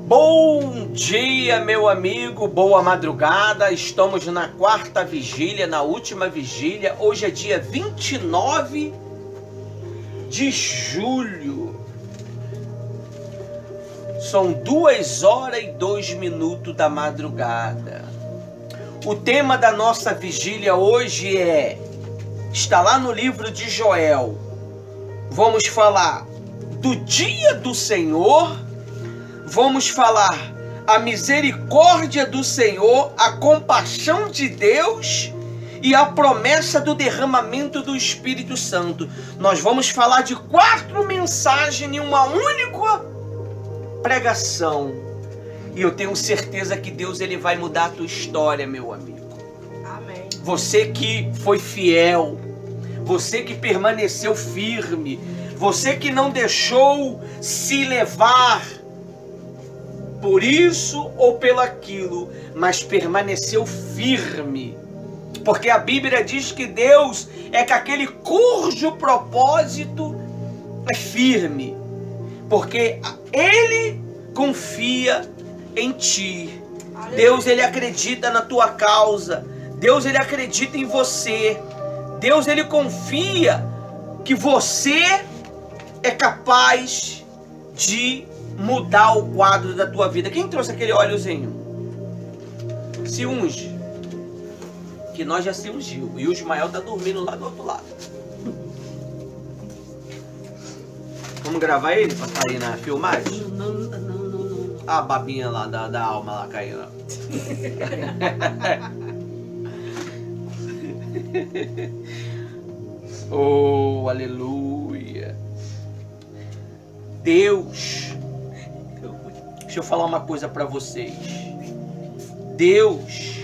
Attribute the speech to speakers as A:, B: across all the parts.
A: Bom dia, meu amigo, boa madrugada. Estamos na quarta vigília, na última vigília. Hoje é dia 29 de julho. São 2h02 da madrugada. O tema da nossa vigília hoje está lá no livro de Joel. Vamos falar do dia do Senhor. Vamos falar a misericórdia do Senhor, a compaixão de Deus e a promessa do derramamento do Espírito Santo. Nós vamos falar de 4 mensagens em uma única pregação. E eu tenho certeza que Deus ele vai mudar a tua história, meu amigo.
B: Amém.
A: Você que foi fiel, você que permaneceu firme, você que não deixou se levar por isso ou pelo aquilo, mas permaneceu firme. Porque a Bíblia diz que Deus é que aquele cujo propósito é firme. Porque Ele confia em ti. Deus ele acredita na tua causa. Deus ele acredita em você. Deus ele confia que você é capaz de mudar o quadro da tua vida. Quem trouxe aquele óleozinho? Se unge. Que nós já se ungiu. E o Ismael tá dormindo lá do outro lado. Vamos gravar ele pra sair na filmagem?
B: Não.
A: A babinha lá da alma lá caindo. Oh, aleluia. Deus, deixa eu falar uma coisa para vocês. Deus,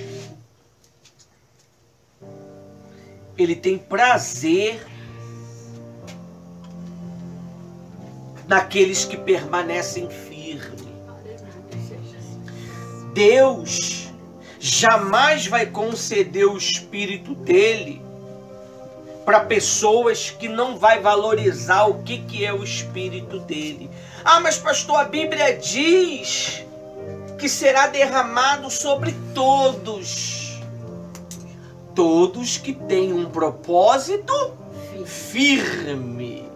A: Ele tem prazer naqueles que permanecem firmes. Deus jamais vai conceder o Espírito dele para pessoas que não vai valorizar o que é o Espírito dele. Ah, mas pastor, a Bíblia diz que será derramado sobre todos. Todos que têm um propósito firme.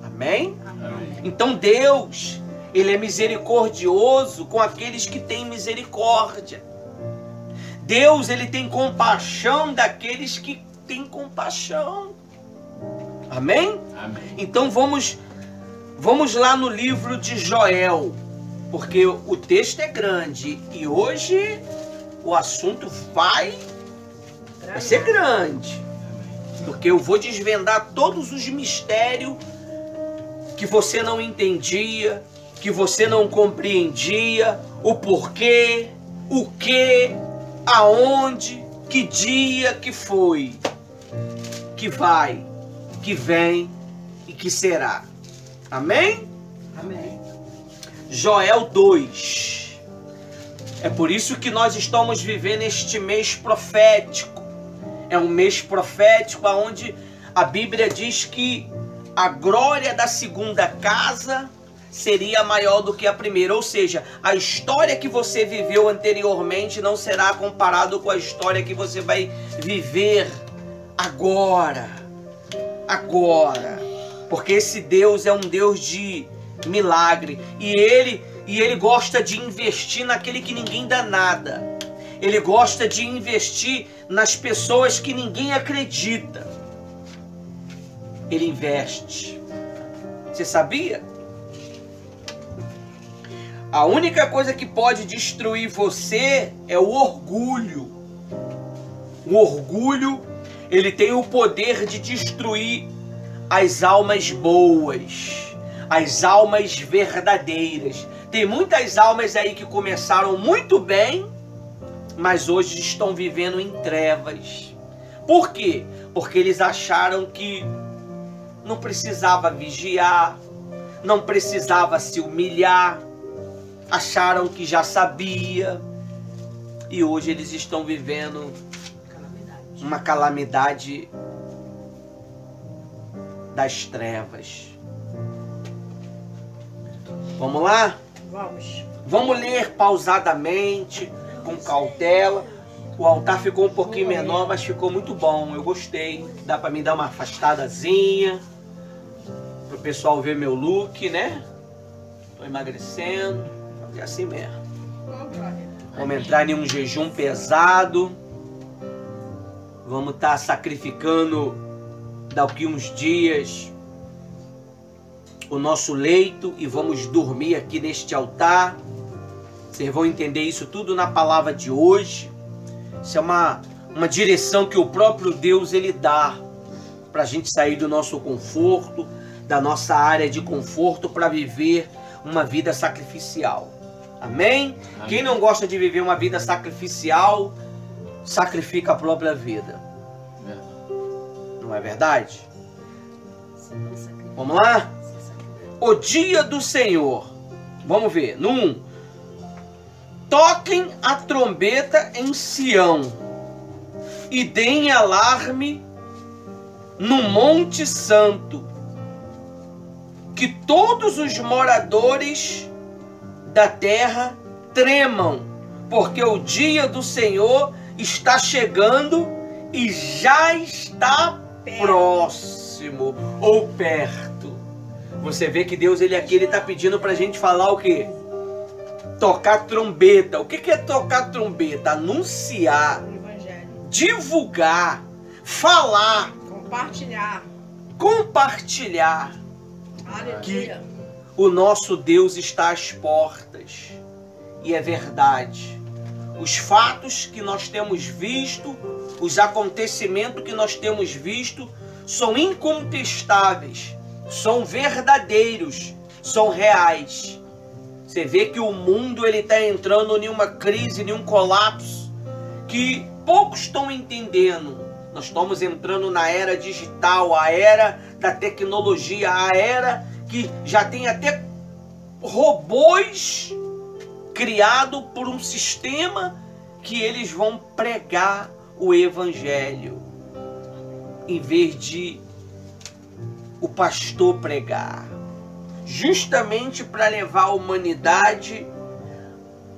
A: Amém?
B: Amém.
A: Então Deus, Ele é misericordioso com aqueles que têm misericórdia. Deus, Ele tem compaixão daqueles que têm compaixão. Amém?
C: Amém.
A: Então vamos lá no livro de Joel, porque o texto é grande e hoje o assunto vai ser grande. Porque eu vou desvendar todos os mistérios que você não entendia, que você não compreendia, o porquê, o que, aonde, que dia que foi, que vai, que vem e que será. Amém?
B: Amém.
A: Joel 2. É por isso que nós estamos vivendo este mês profético. É um mês profético onde a Bíblia diz que a glória da segunda casa seria maior do que a primeira. Ou seja, a história que você viveu anteriormente não será comparado com a história que você vai viver agora. Agora. Porque esse Deus é um Deus de milagre. E ele gosta de investir naquele que ninguém dá nada. Ele gosta de investir nas pessoas que ninguém acredita. Ele investe. Você sabia? A única coisa que pode destruir você é o orgulho. O orgulho, ele tem o poder de destruir as almas boas, as almas verdadeiras. Tem muitas almas aí que começaram muito bem, mas hoje estão vivendo em trevas. Por quê? Porque eles acharam que não precisava vigiar, não precisava se humilhar, acharam que já sabia, e hoje eles estão vivendo uma calamidade das trevas. Vamos lá?
B: Vamos.
A: Vamos ler pausadamente, com cautela. O altar ficou um pouquinho menor, mas ficou muito bom. Eu gostei. Dá para mim dar uma afastadazinha. Para o pessoal ver meu look, né? Estou emagrecendo. É assim mesmo. Vamos entrar em um jejum pesado. Vamos estar sacrificando daqui uns dias o nosso leito e vamos dormir aqui neste altar. Vocês vão entender isso tudo na palavra de hoje. Isso é uma direção que o próprio Deus ele dá para a gente sair do nosso conforto, da nossa área de conforto, para viver uma vida sacrificial. Amém? Amém? Quem não gosta de viver uma vida sacrificial, sacrifica a própria vida. Não é verdade? Vamos lá? O dia do Senhor. Vamos ver. No 1. Toquem a trombeta em Sião e deem alarme no Monte Santo, que todos os moradores da terra tremam, porque o dia do Senhor está chegando e já está próximo ou perto. Você vê que Deus ele aqui ele está pedindo para a gente falar o quê? Tocar trombeta. O que é tocar trombeta? Anunciar, divulgar, falar, compartilhar que o nosso Deus está às portas. E é verdade. Os fatos que nós temos visto, os acontecimentos que nós temos visto, são incontestáveis, são verdadeiros, são reais. Você vê que o mundo ele está entrando em uma crise, em um colapso, que poucos estão entendendo. Nós estamos entrando na era digital, a era da tecnologia, a era que já tem até robôs criados por um sistema que eles vão pregar o evangelho, em vez de o pastor pregar. Justamente para levar a humanidade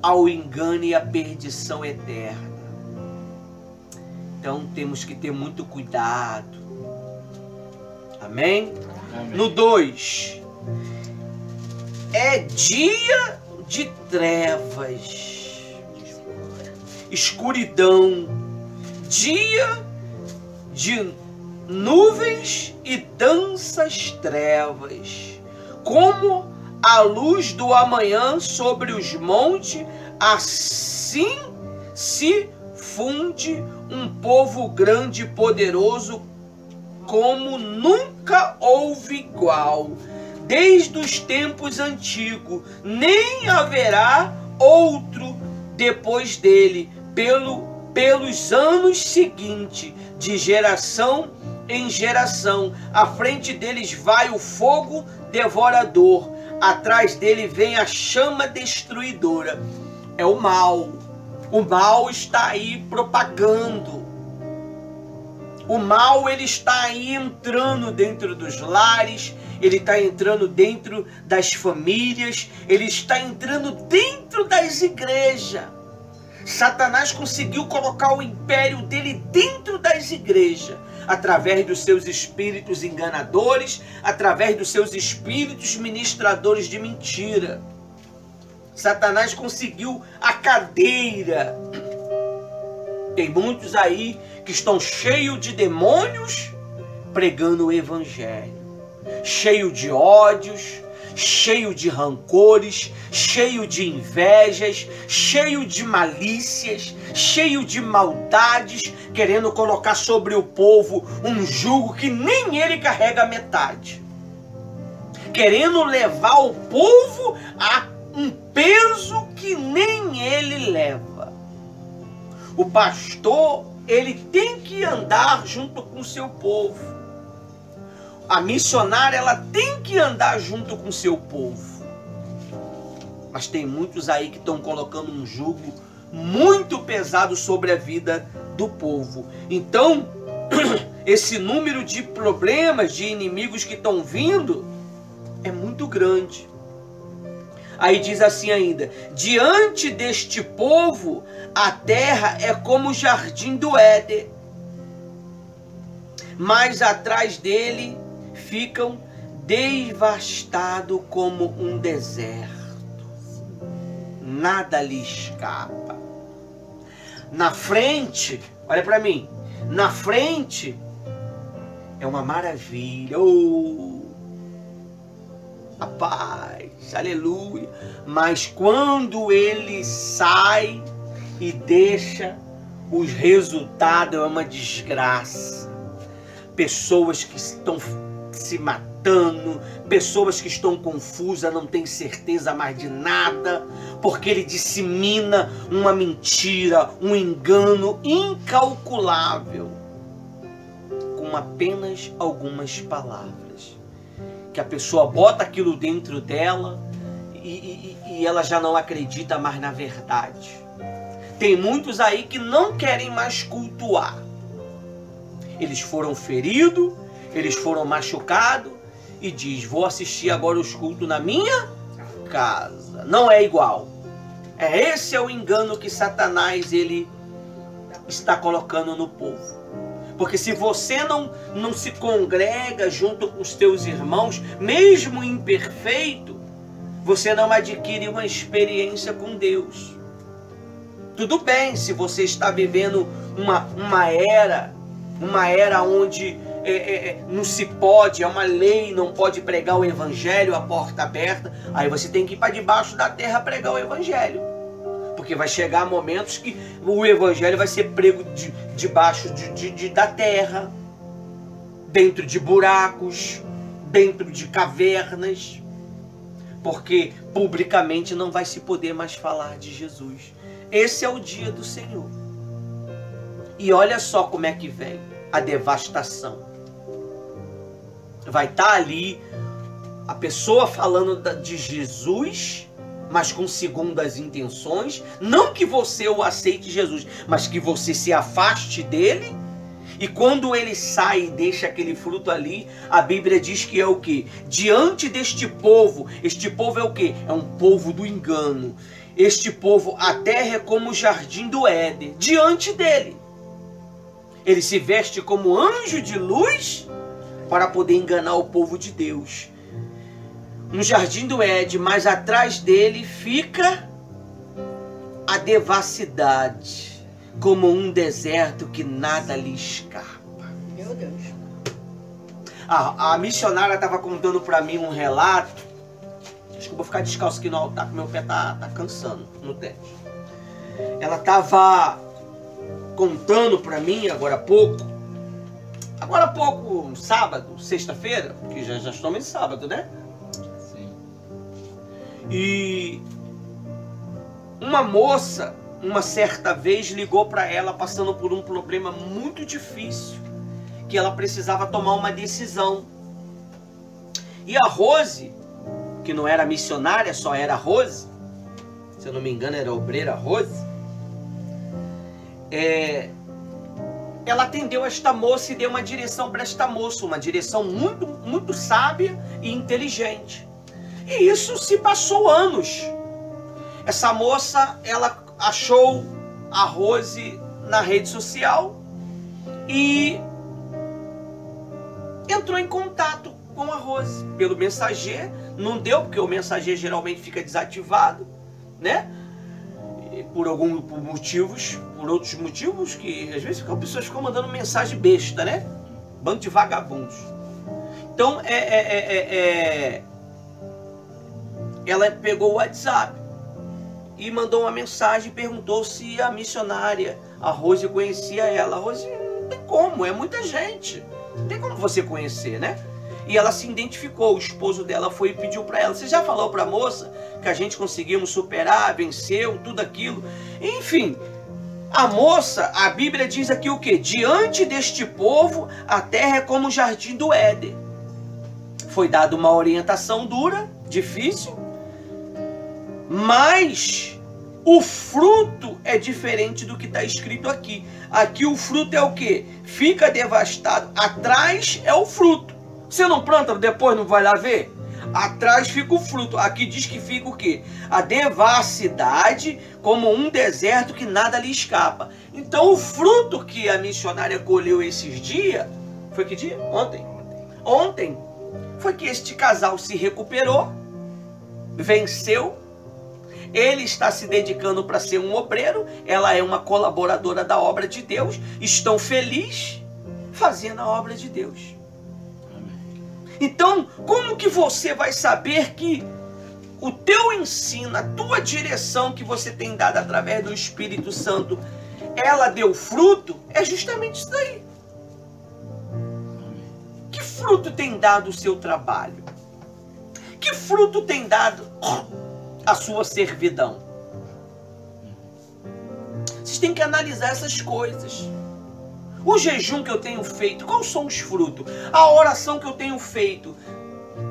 A: ao engano e à perdição eterna. Então temos que ter muito cuidado. Amém? Amém. No 2. É dia de trevas, escuridão, dia de nuvens e densas trevas. Como a luz do amanhã sobre os montes, assim se funde um povo grande e poderoso, como nunca houve igual, desde os tempos antigos, nem haverá outro depois dele, pelos anos seguintes, de geração em geração. À frente deles vai o fogo devorador, atrás dele vem a chama destruidora. É o mal. O mal está aí propagando. O mal ele está aí entrando dentro dos lares, ele está entrando dentro das famílias, ele está entrando dentro das igrejas. Satanás conseguiu colocar o império dele dentro das igrejas, através dos seus espíritos enganadores, através dos seus espíritos ministradores de mentira. Satanás conseguiu a cadeira. Tem muitos aí que estão cheios de demônios pregando o evangelho, cheio de ódios, cheio de rancores, cheio de invejas, cheio de malícias, cheio de maldades, querendo colocar sobre o povo um jugo que nem ele carrega metade, querendo levar o povo a um peso que nem ele leva. O pastor, ele tem que andar junto com o seu povo. A missionária, ela tem que andar junto com o seu povo. Mas tem muitos aí que estão colocando um jugo muito pesado sobre a vida do povo. Então, esse número de problemas, de inimigos que estão vindo, é muito grande. Aí diz assim ainda: diante deste povo, a terra é como o jardim do Éden, mas atrás dele ficam devastados como um deserto. Nada lhe escapa. Na frente, olha para mim, na frente é uma maravilha. Oh, a paz, aleluia. Mas quando ele sai e deixa, os resultados é uma desgraça. Pessoas que estão se matando, pessoas que estão confusas, não têm certeza mais de nada, porque ele dissemina uma mentira, um engano incalculável, com apenas algumas palavras, que a pessoa bota aquilo dentro dela e ela já não acredita mais na verdade. Tem muitos aí que não querem mais cultuar. Eles foram feridos, eles foram machucados e diz: vou assistir agora os cultos na minha casa. Não é igual. Esse é o engano que Satanás ele está colocando no povo. Porque se você não se congrega junto com os teus irmãos, mesmo imperfeito, você não adquire uma experiência com Deus. Tudo bem se você está vivendo uma era onde não se pode, é uma lei, não pode pregar o evangelho, a porta aberta, aí você tem que ir para debaixo da terra pregar o evangelho. Porque vai chegar momentos que o evangelho vai ser prego debaixo da terra, dentro de buracos, dentro de cavernas, porque publicamente não vai se poder mais falar de Jesus. Esse é o dia do Senhor. E olha só como é que vem a devastação. Vai estar ali a pessoa falando de Jesus, mas com segundas intenções. Não que você o aceite Jesus, mas que você se afaste dele. E quando ele sai e deixa aquele fruto ali, a Bíblia diz que é o quê? Diante deste povo, este povo é o quê? É um povo do engano. Este povo, a terra é como o jardim do Éden. Diante dele, ele se veste como anjo de luz para poder enganar o povo de Deus. Um jardim do Éden, mas atrás dele fica a devassidade, como um deserto que nada lhe escapa.
B: Meu Deus.
A: A missionária estava contando para mim um relato. Acho que eu vou ficar descalço aqui no altar, porque meu pé tá cansando no teto. Ela estava contando para mim agora há pouco, sábado, sexta-feira, porque já estamos em sábado, né?
C: Sim.
A: E uma moça, uma certa vez, ligou para ela passando por um problema muito difícil, que ela precisava tomar uma decisão. E a Rose, que não era missionária, só era Rose, se eu não me engano era obreira Rose, ela atendeu esta moça e deu uma direção para esta moça, uma direção muito, muito sábia e inteligente. E isso se passou anos. Essa moça, ela achou a Rose na rede social e entrou em contato com a Rose pelo mensageiro. Não deu, porque o mensageiro geralmente fica desativado, né? Por outros motivos, que às vezes as pessoas ficam mandando mensagem besta, né? Bando de vagabundos. Então, ela pegou o WhatsApp e mandou uma mensagem e perguntou se a missionária, a Rose, conhecia ela. A Rose, não tem como, é muita gente. Não tem como você conhecer, né? E ela se identificou, o esposo dela foi e pediu para ela: você já falou para a moça que a gente conseguimos superar, venceu, tudo aquilo? Enfim, a moça, a Bíblia diz aqui o quê? Diante deste povo, a terra é como o jardim do Éden. Foi dada uma orientação dura, difícil, mas o fruto é diferente do que está escrito aqui. Aqui o fruto é o quê? Fica devastado. Atrás é o fruto. Você não planta, depois não vai lá ver? Atrás fica o fruto. Aqui diz que fica o quê? A devassidade, como um deserto que nada lhe escapa. Então o fruto que a missionária colheu esses dias, foi que dia? Ontem. Foi que este casal se recuperou, venceu. Ele está se dedicando para ser um obreiro, ela é uma colaboradora da obra de Deus, estão felizes fazendo a obra de Deus. Então, como que você vai saber que o teu ensino, a tua direção que você tem dado através do Espírito Santo, ela deu fruto? É justamente isso daí. Que fruto tem dado o seu trabalho? Que fruto tem dado a sua servidão? Vocês têm que analisar essas coisas. O jejum que eu tenho feito, quais são os frutos? A oração que eu tenho feito,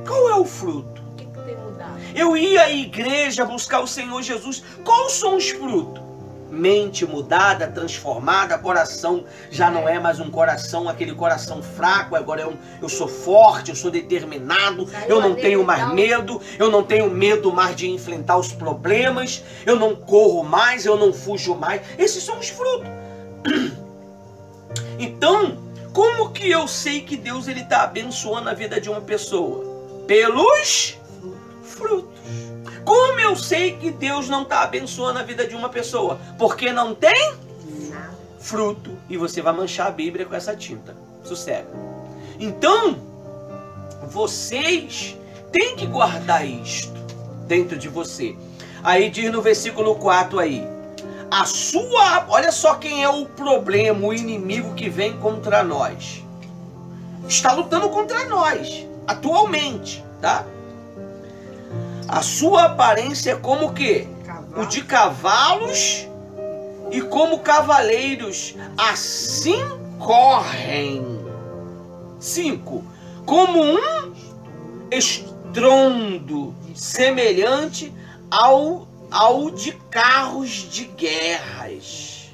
A: qual é o fruto?
B: O que tem mudado?
A: Eu ia à igreja buscar o Senhor Jesus, quais são os frutos? Mente mudada, transformada, coração já não é mais um coração, aquele coração fraco, agora eu sou forte, eu sou determinado, eu não tenho mais medo, eu não tenho medo mais de enfrentar os problemas, eu não corro mais, eu não fujo mais. Esses são os frutos. Então, como que eu sei que Deus está abençoando a vida de uma pessoa? Pelos frutos. Como eu sei que Deus não está abençoando a vida de uma pessoa? Porque não tem fruto. E você vai manchar a Bíblia com essa tinta. Sossega. Então, vocês têm que guardar isto dentro de você. Aí diz no versículo 4 aí. Olha só quem é o problema, o inimigo que vem contra nós. Está lutando contra nós, atualmente, tá? A sua aparência é como o quê? O de cavalos e como cavaleiros, assim correm. 5. Como um estrondo semelhante ao de carros de guerras.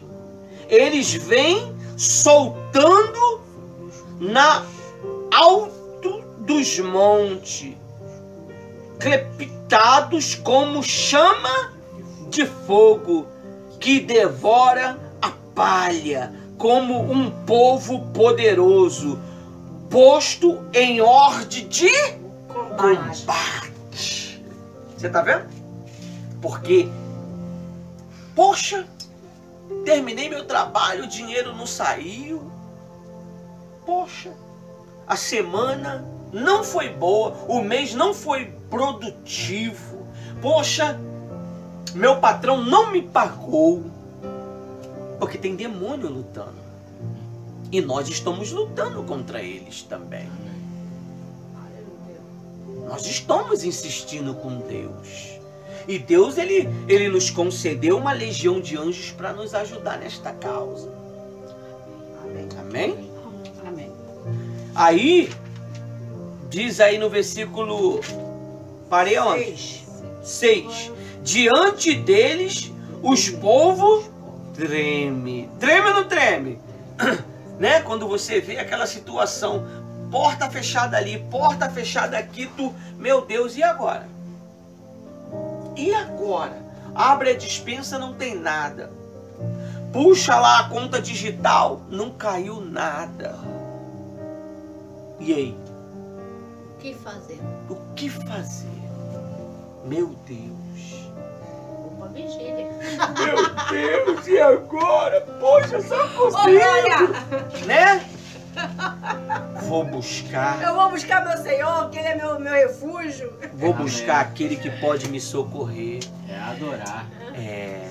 A: Eles vêm soltando na alto dos montes, crepitados como chama de fogo que devora a palha, como um povo poderoso, posto em ordem de combate. Você está vendo? Porque, poxa, terminei meu trabalho, o dinheiro não saiu. Poxa, a semana não foi boa, o mês não foi produtivo. Poxa, meu patrão não me pagou. Porque tem demônio lutando. E nós estamos lutando contra eles também. Nós estamos insistindo com Deus. E Deus, ele nos concedeu uma legião de anjos para nos ajudar nesta causa.
B: Amém.
A: Amém?
B: Amém.
A: Aí, diz aí no versículo... Parei onde? 6. Diante deles, os povos tremem. Treme ou não treme? Né? Quando você vê aquela situação, porta fechada ali, porta fechada aqui, meu Deus, e agora? E agora? Abre a despensa, não tem nada. Puxa lá a conta digital, não caiu nada. E aí?
B: O que fazer?
A: O que fazer? Meu Deus.
B: Vou pra vigília.
A: Meu Deus, e agora? Poxa, só consigo. Né? Vou buscar.
B: Eu vou buscar meu Senhor, que Ele é meu refúgio.
A: Vou buscar aquele que pode me socorrer.
C: É adorar.
A: É.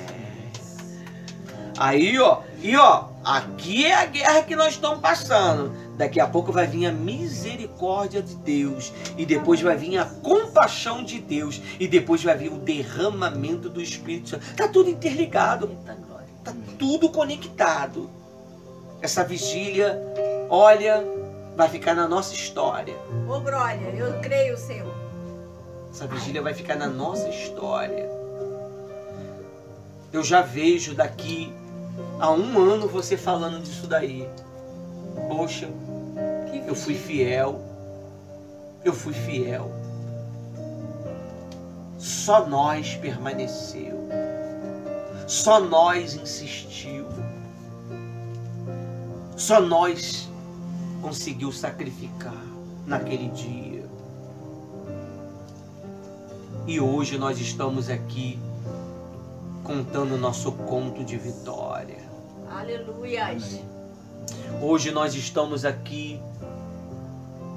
A: Aí, ó. E ó, aqui é a guerra que nós estamos passando. Daqui a pouco vai vir a misericórdia de Deus. E depois vai vir a compaixão de Deus. E depois vai vir o derramamento do Espírito Santo. Está tudo interligado. Está tudo conectado. Essa vigília, olha, vai ficar na nossa história.
B: Ô, glória, eu creio, Senhor.
A: Essa vigília vai ficar na nossa história. Eu já vejo daqui a 1 ano você falando disso daí. Poxa, eu fui fiel. Eu fui fiel. Só nós permaneceu. Só nós insistiu. Só nós conseguiu sacrificar naquele dia. E hoje nós estamos aqui contando o nosso conto de vitória.
B: Aleluias.
A: Hoje nós estamos aqui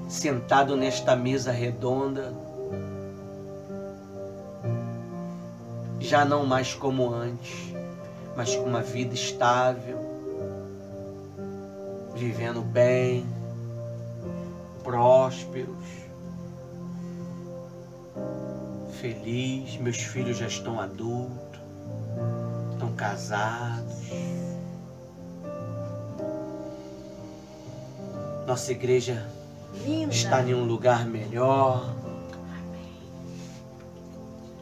A: sentados nesta mesa redonda, já não mais como antes, mas com uma vida estável, vivendo bem, prósperos, feliz. Meus filhos já estão adultos, estão casados. Nossa igreja
B: Linda.
A: está em um lugar melhor.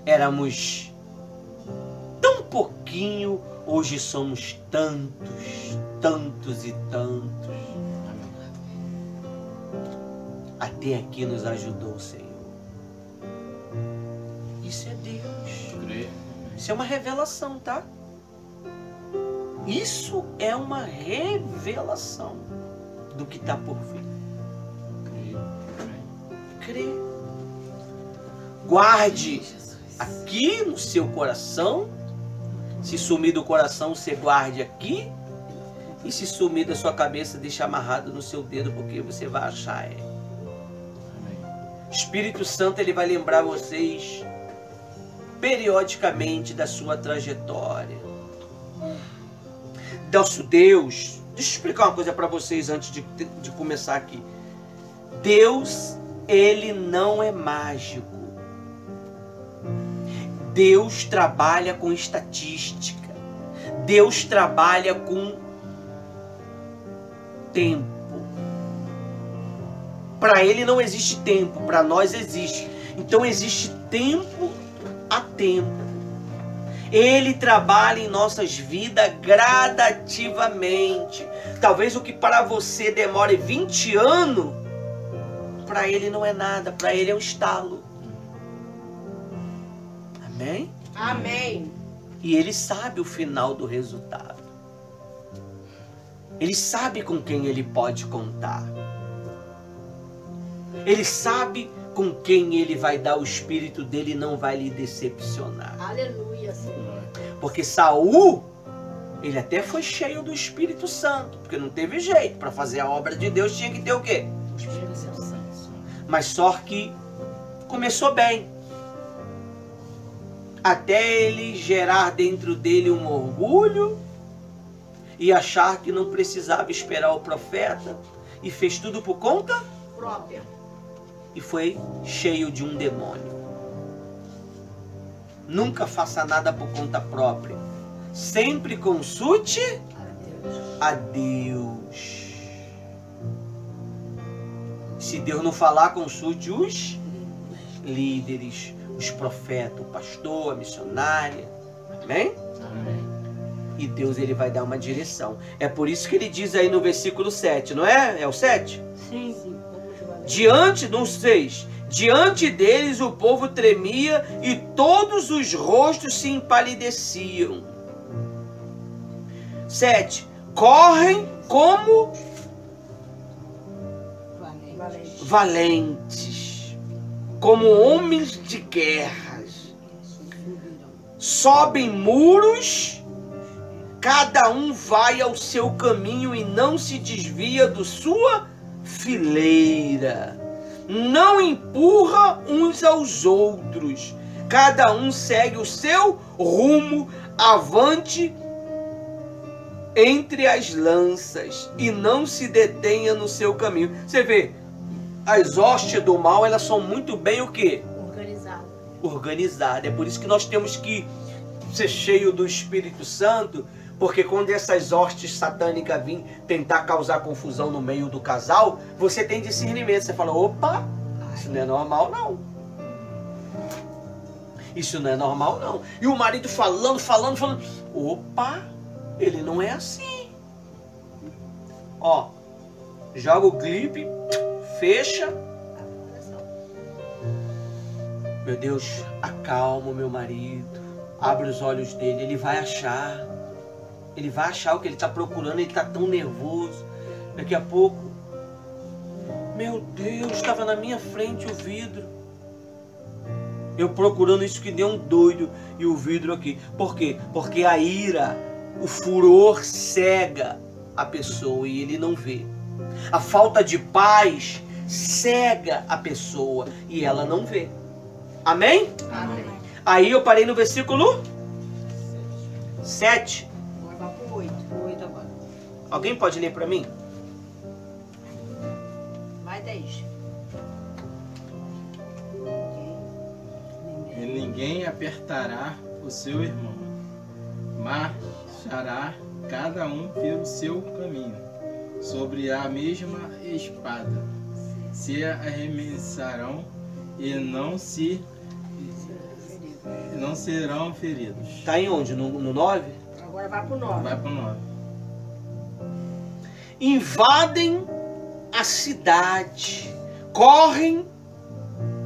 A: Éramos tão pouquinho, hoje somos tantos, tantos e tantos. Até aqui nos ajudou o Senhor. Isso é Deus. Isso é uma revelação, tá? Isso é uma revelação do que está por vir. Crê. Guarde aqui no seu coração. Se sumir do coração, você guarde aqui. E se sumir da sua cabeça, deixa amarrado no seu dedo, porque você vai achar. Espírito Santo, ele vai lembrar vocês periodicamente da sua trajetória. Nosso Deus, deixa eu explicar uma coisa para vocês antes de começar aqui. Deus, ele não é mágico. Deus trabalha com estatística. Deus trabalha com tempo. Para ele não existe tempo, para nós existe. Então existe tempo a tempo. Ele trabalha em nossas vidas gradativamente. Talvez o que para você demore 20 anos, para ele não é nada, para ele é um estalo. Amém?
B: Amém.
A: E ele sabe o final do resultado. Ele sabe com quem ele pode contar. Ele sabe com quem ele vai dar o espírito dele e não vai lhe decepcionar.
B: Aleluia, Senhor.
A: Porque Saul, ele até foi cheio do Espírito Santo, porque não teve jeito. Para fazer a obra de Deus tinha que ter o quê?
B: Espírito Santo.
A: Mas só que começou bem. Até ele gerar dentro dele um orgulho e achar que não precisava esperar o profeta e fez tudo por conta
B: Própria.
A: e foi cheio de um demônio. Nunca faça nada por conta própria. Sempre consulte a Deus. Se Deus não falar, consulte os líderes, os profetas, o pastor, a missionária. Amém?
B: Amém.
A: E Deus, ele vai dar uma direção. É por isso que ele diz aí no versículo 7, não é? É o 7?
B: Sim.
A: Diante deles o povo tremia e todos os rostos se empalideciam. 7. Correm como valentes, como homens de guerras. Sobem muros, cada um vai ao seu caminho e não se desvia da sua fileira. Não empurra uns aos outros. Cada um segue o seu rumo avante entre as lanças e não se detenha no seu caminho. Você vê, as hostes do mal, elas são muito bem o quê? Organizadas. É por isso que nós temos que ser cheio do Espírito Santo, porque quando essas hostes satânicas virem tentar causar confusão no meio do casal, você tem discernimento. Você fala, opa, isso não é normal não. Isso não é normal não. E o marido falando, opa, ele não é assim. Ó, joga o clipe, fecha. Meu Deus, acalma o meu marido, abre os olhos dele, ele vai achar o que ele está procurando, ele está tão nervoso. Daqui a pouco, meu Deus, estava na minha frente o vidro. Eu procurando isso que deu um doido e o vidro aqui. Por quê? Porque a ira, o furor cega a pessoa e ele não vê. A falta de paz cega a pessoa e ela não vê. Amém?
B: Amém.
A: Aí eu parei no versículo 7.
B: Agora vai pro 8. 8 agora.
A: Alguém pode ler para mim?
B: Vai 10.
C: E ninguém apertará o seu irmão, marchará cada um pelo seu caminho, sobre a mesma espada, se arremessarão e não serão feridos.
A: Está em onde? No 9?
B: Agora vai pro 9.
C: Vai para o 9.
A: Invadem a cidade, correm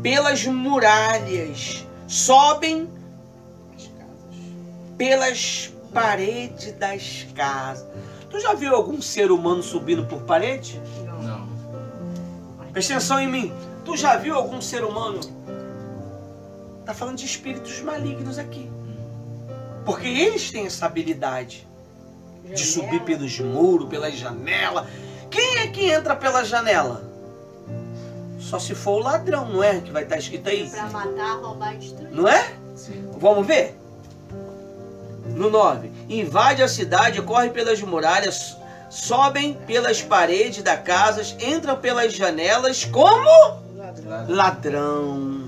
A: pelas muralhas, sobem
B: As casas.
A: pelas paredes das casas. Tu já viu algum ser humano subindo por parede?
C: Não.
A: Presta atenção em mim. Tu já viu algum ser humano? Tá falando de espíritos malignos aqui. Porque eles têm essa habilidade de subir pelos muros, pelas janelas. Quem é que entra pela janela? Só se for o ladrão, não é? Que vai estar escrito aí.
B: Pra matar, roubar e destruir.
A: Não é?
C: Sim.
A: Vamos ver? No 9. Invade a cidade, corre pelas muralhas, sobem pelas paredes das casas, entram pelas janelas como ladrão.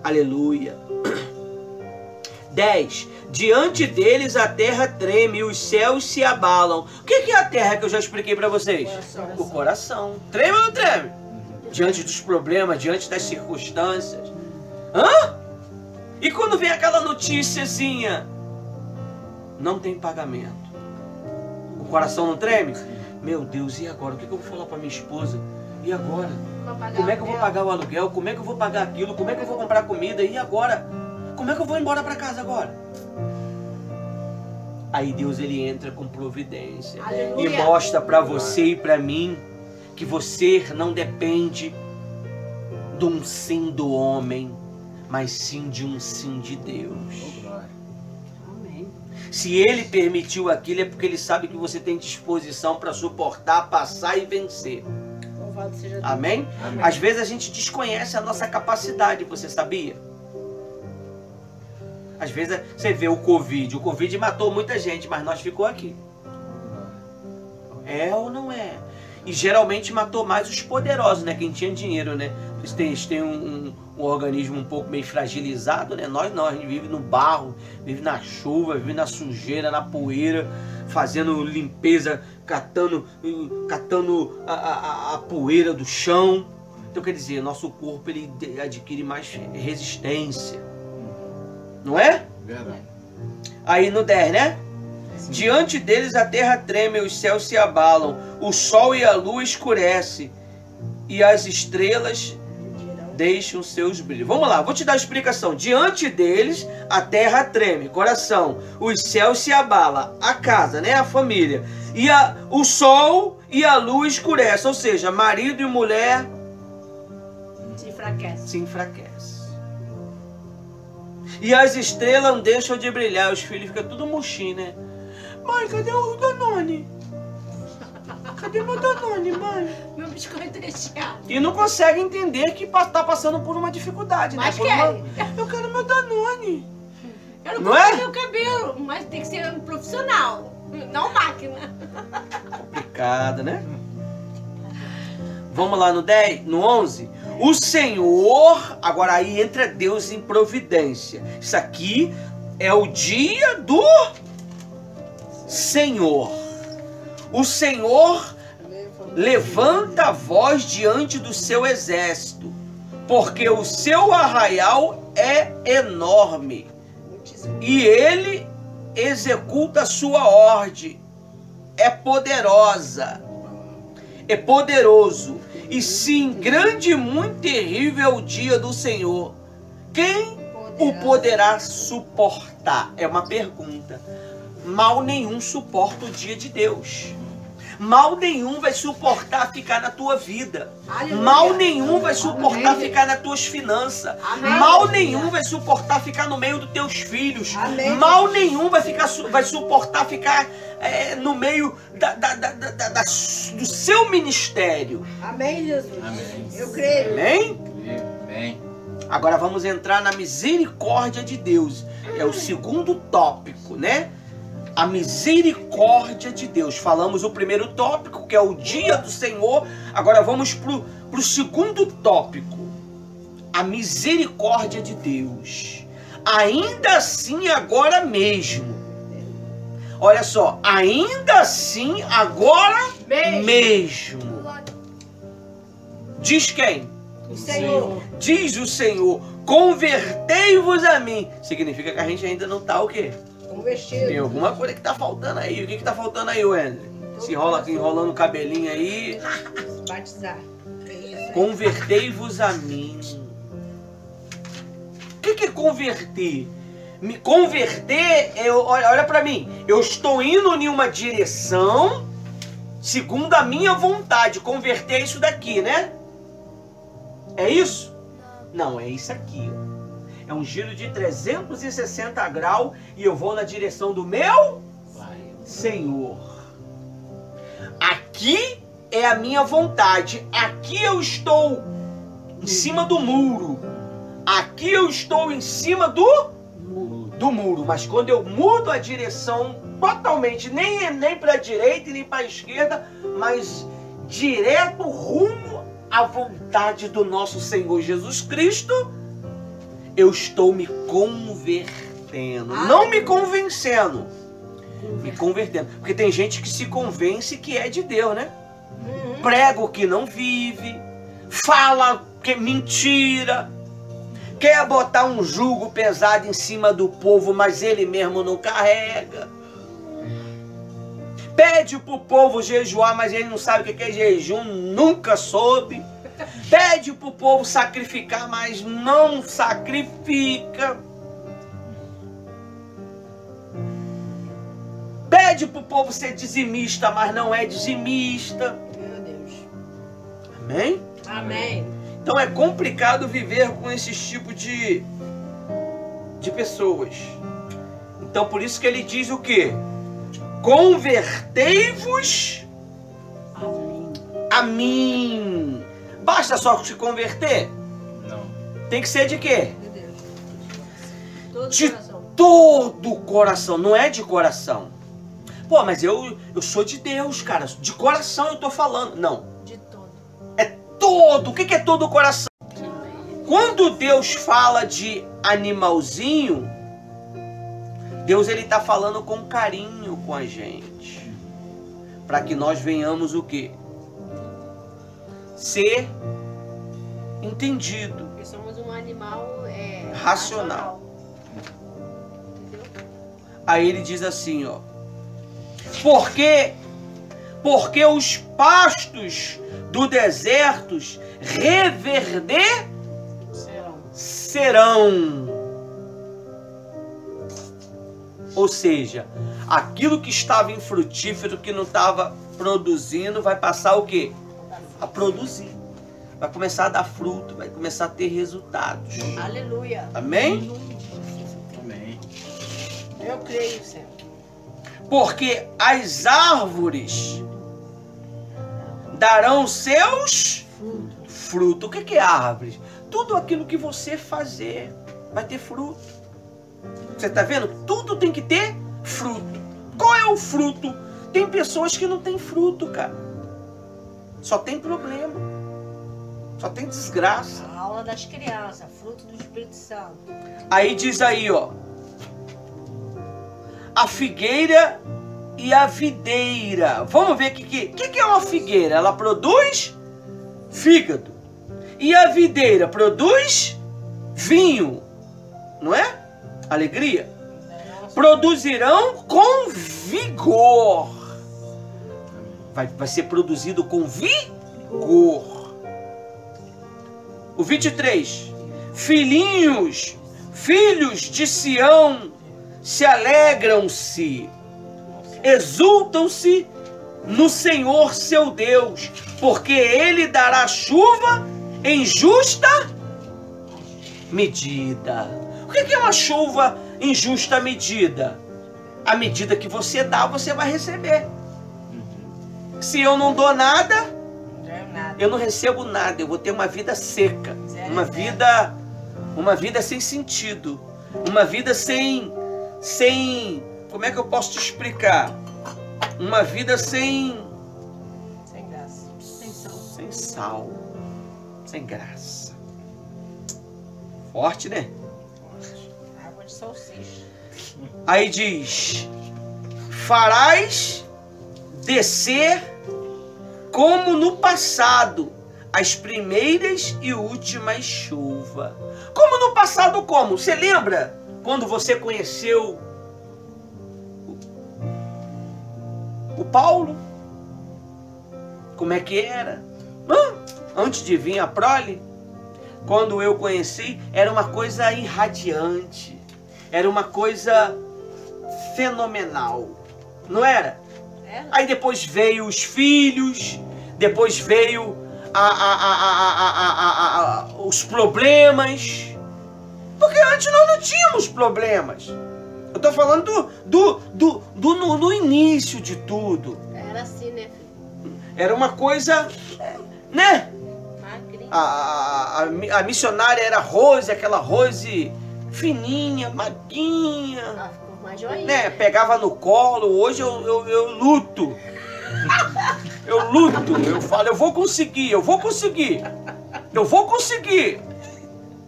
A: Aleluia. 10. Diante deles a terra treme e os céus se abalam. O que é a terra que eu já expliquei para vocês?
B: Coração.
A: O coração. Treme ou não treme? Diante dos problemas, diante das circunstâncias. Hã? E quando vem aquela noticiazinha, não tem pagamento. O coração não treme? Meu Deus, e agora? O que eu vou falar para minha esposa? E agora? Como é que eu vou pagar o aluguel? Como é que eu vou pagar aquilo? Como é que eu vou comprar comida? E agora? Como é que eu vou embora para casa agora? Aí Deus ele entra com providência.
B: Aleluia.
A: E mostra para você e para mim que você não depende de um sim do homem, mas sim de um sim de Deus.
C: Glória.
B: Amém.
A: Se ele permitiu aquilo é porque ele sabe que você tem disposição para suportar, passar e vencer.
B: Louvado seja Deus.
A: Amém?
C: Amém.
A: Às vezes a gente desconhece a nossa capacidade, você sabia? Às vezes você vê o Covid matou muita gente, mas nós ficou aqui. É ou não é? E geralmente matou mais os poderosos, né? Quem tinha dinheiro, né? Eles têm um organismo um pouco meio fragilizado, né? Nós não, a gente vive no barro, vive na chuva, vive na sujeira, na poeira, fazendo limpeza, catando a poeira do chão. Então quer dizer, nosso corpo ele adquire mais resistência. Não é?
C: Verdade.
A: Aí no 10, né? Diante deles a terra treme, os céus se abalam, o sol e a lua escurecem, e as estrelas deixam seus brilhos. Vamos lá, vou te dar a explicação. Diante deles a terra treme, coração, os céus se abalam, a casa, né? A família, e o sol e a lua escurecem, ou seja, marido e mulher
B: Se enfraquece.
A: se enfraquecem. E as estrelas não deixam de brilhar, os filhos ficam tudo murchinho, né? Mãe, cadê o Danone? Cadê meu Danone, mãe?
B: Meu biscoito recheado.
A: E não consegue entender que tá passando por uma dificuldade,
B: Mas
A: né?
B: querem.
A: Eu quero meu Danone.
B: Eu
A: Não
B: não
A: é?
B: corto meu cabelo, mas tem que ser um profissional, não máquina.
A: Complicado, né? Vamos lá no 10, no 11. O Senhor, agora aí entra Deus em providência. Isso aqui é o dia do Senhor. O Senhor levanta a voz diante do seu exército, porque o seu arraial é enorme e ele executa a sua ordem. É poderosa, é poderoso. E sim, grande e muito terrível é o dia do Senhor. quem o poderá suportar? É uma pergunta. Mal nenhum suporta o dia de Deus. Mal nenhum vai suportar ficar na tua vida.
B: Aleluia.
A: Mal nenhum vai suportar
B: Amém.
A: ficar nas tuas finanças.
B: Amém.
A: Mal nenhum vai suportar ficar no meio dos teus filhos.
B: Amém.
A: Mal nenhum vai suportar ficar no meio do seu ministério.
B: Amém, Jesus.
C: Amém.
B: Eu creio.
A: Amém?
C: Amém.
A: Agora vamos entrar na misericórdia de Deus. É o segundo tópico, né? A misericórdia de Deus. Falamos o primeiro tópico, que é o dia do Senhor. Agora vamos pro segundo tópico. A misericórdia de Deus. Ainda assim, agora mesmo. Olha só. Ainda assim, agora mesmo. Diz quem?
B: O Senhor.
A: Diz o Senhor. Convertei-vos a mim. Significa que a gente ainda não está o quê?
B: Convertido.
A: Tem alguma coisa que tá faltando aí. O que tá faltando aí, Wendel? Se enrolando o cabelinho aí.
B: Batizar. Isso.
A: Convertei-vos a mim. O que é converter? Me converter, olha pra mim. Eu estou indo em uma direção segundo a minha vontade. Converter é isso daqui, né? É isso? Não, é isso aqui, ó. É um giro de 360 graus e eu vou na direção do meu Senhor. Aqui é a minha vontade. Aqui eu estou em cima do muro. Aqui eu estou em cima do muro. Mas quando eu mudo a direção totalmente, nem para a direita e nem para a esquerda, mas direto rumo à vontade do nosso Senhor Jesus Cristo, eu estou me convertendo. Não me convencendo. Me convertendo. Porque tem gente que se convence que é de Deus, né? Prega o que não vive. Fala que é mentira. Quer botar um jugo pesado em cima do povo, mas ele mesmo não carrega. Pede pro povo jejuar, mas ele não sabe o que é jejum, nunca soube. Pede pro povo sacrificar, mas não sacrifica. Pede pro povo ser dizimista, mas não é dizimista.
B: Meu Deus.
A: Amém?
B: Amém.
A: Então é complicado viver com esse tipo de pessoas. Então por isso que ele diz o quê? Convertei-vos a mim. Basta só se converter?
C: Não.
A: Tem que ser de quê?
B: Meu Deus. Todo
A: De
B: coração.
A: todo o coração, não é de coração. Pô, mas eu sou de Deus, cara. De coração eu tô falando. Não.
B: De todo.
A: É todo. O que é todo o coração? Quando Deus fala de animalzinho, Deus ele tá falando com carinho com a gente. Para que nós venhamos o quê? Ser entendido.
B: Porque somos um animal
A: Racional.
B: Entendeu?
A: Aí ele diz assim, ó. Porque os pastos do deserto reverdecerão. Ou seja, aquilo que estava infrutífero, que não estava produzindo, vai passar o quê? A produzir. Vai começar a dar fruto, vai começar a ter resultados.
B: Aleluia.
A: Amém?
C: Amém.
B: Eu creio, Senhor.
A: Porque as árvores darão seus frutos. O que é árvores? Tudo aquilo que você fazer vai ter fruto. Você está vendo? Tudo tem que ter fruto. Qual é o fruto? Tem pessoas que não têm fruto, cara. Só tem problema. Só tem desgraça.
B: A aula das crianças, fruto do Espírito Santo.
A: Aí diz aí, ó. A figueira e a videira. Vamos ver o que é uma figueira. Ela produz fígado. E a videira produz vinho. Não é? Alegria. Produzirão com vigor. Vai ser produzido com vigor. O 23. filhinhos, filhos de Sião, se alegram-se, exultam-se no Senhor seu Deus, porque Ele dará chuva em justa medida. O que é uma chuva em justa medida? A medida que você dá, você vai receber. Se eu não dou nada, eu não recebo nada. Eu vou ter uma vida seca, uma vida sem sentido, uma vida sem, como é que eu posso te explicar? Uma vida sem
B: graça,
A: sem sal, sem graça. Forte, né?
B: água de salsicha.
A: Aí diz: farás descer como no passado as primeiras e últimas chuvas. Como no passado, como? Você lembra quando você conheceu o Paulo? Como é que era? Antes de vir a prole, quando eu conheci, era uma coisa irradiante. Era uma coisa fenomenal. Não era? Aí depois veio os filhos, depois veio os problemas. Porque antes nós não tínhamos problemas. Eu tô falando no início de tudo.
B: Era assim, né, filho?
A: Era uma coisa, né?
B: Magrinha.
A: A missionária era Rose, aquela Rose fininha, maguinha.
B: Ela ficou mais joinha.
A: Né? Pegava no colo. Hoje eu luto. Eu luto. Eu falo, eu vou conseguir.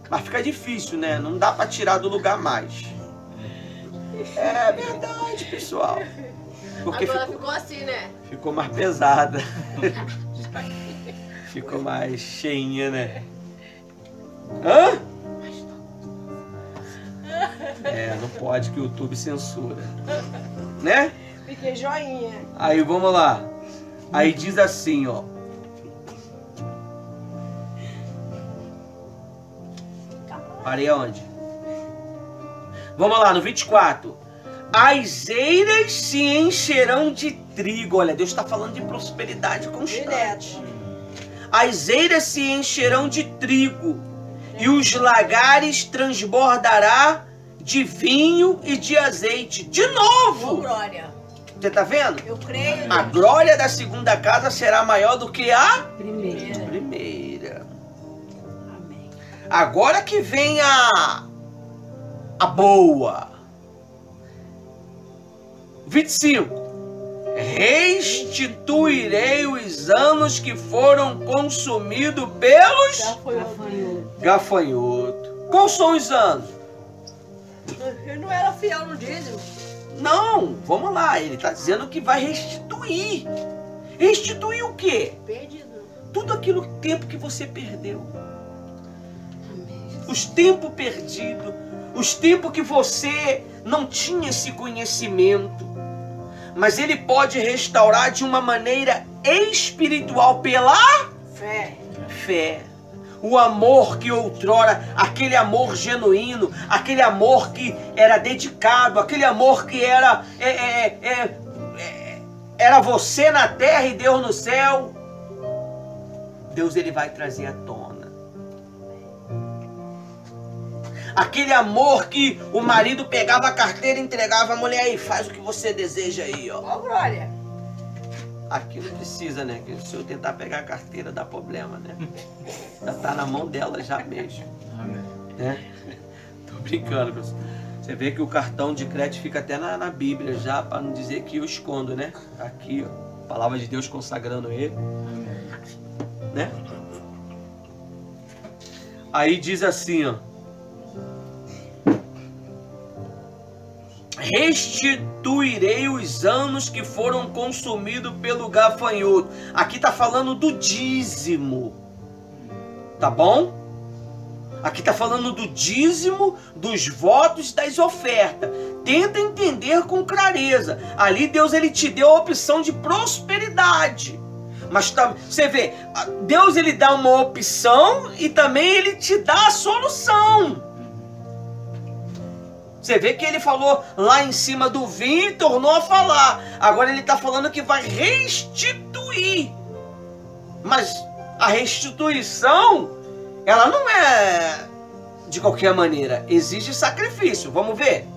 A: Mas fica difícil, né? Não dá pra tirar do lugar mais. É verdade, pessoal. Porque
B: agora ficou assim, né?
A: ficou mais pesada. Ficou mais cheinha, né? Hã? Não pode, que o YouTube censura. Né?
B: Fiquei joinha.
A: Aí vamos lá. Aí diz assim, ó. Parei aonde? Vamos lá, no 24. As eiras se encherão de trigo. Olha, Deus está falando de prosperidade constante. As eiras se encherão de trigo, e os lagares transbordará de vinho e de azeite. De novo!
B: Glória.
A: Você tá vendo?
B: Eu creio.
A: A glória da segunda casa será maior do que a
B: Primeira.
A: primeira.
B: Amém.
A: Agora que vem a boa. 25. Restituirei os anos que foram consumidos pelos gafanhotos. Quais são os anos?
B: Ele não era fiel no dízimo.
A: Não, vamos lá. Ele está dizendo que vai restituir. Restituir o quê?
B: Perdido.
A: Tudo aquilo tempo que você perdeu.
B: Amém.
A: Os tempos perdidos. Os tempos que você não tinha esse conhecimento. Mas Ele pode restaurar de uma maneira espiritual pela fé. O amor que outrora, aquele amor genuíno, aquele amor que era dedicado, aquele amor que era você na terra e Deus no céu. Deus Ele vai trazer à tona. Aquele amor que o marido pegava a carteira e entregava a mulher aí, faz o que você deseja aí, ó.
B: Ó, glória.
A: Aqui não precisa, né? Que se eu tentar pegar a carteira dá problema, né? Já tá na mão dela já mesmo.
C: Amém.
A: Né? Tô brincando, pessoal. Você vê que o cartão de crédito fica até na Bíblia já, para não dizer que eu escondo, né? Aqui, ó. Palavra de Deus consagrando ele.
C: Amém.
A: Né? Aí diz assim, ó. Restituirei os anos que foram consumidos pelo gafanhoto. Aqui está falando do dízimo. Tá bom? Aqui está falando do dízimo, dos votos, das ofertas. Tenta entender com clareza. Ali Deus Ele te deu a opção de prosperidade. Mas você vê, Deus ele dá uma opção e também ele te dá a solução. Você vê que ele falou lá em cima do vinho e tornou a falar. Agora ele está falando que vai restituir. Mas a restituição, ela não é de qualquer maneira. Exige sacrifício. Vamos ver.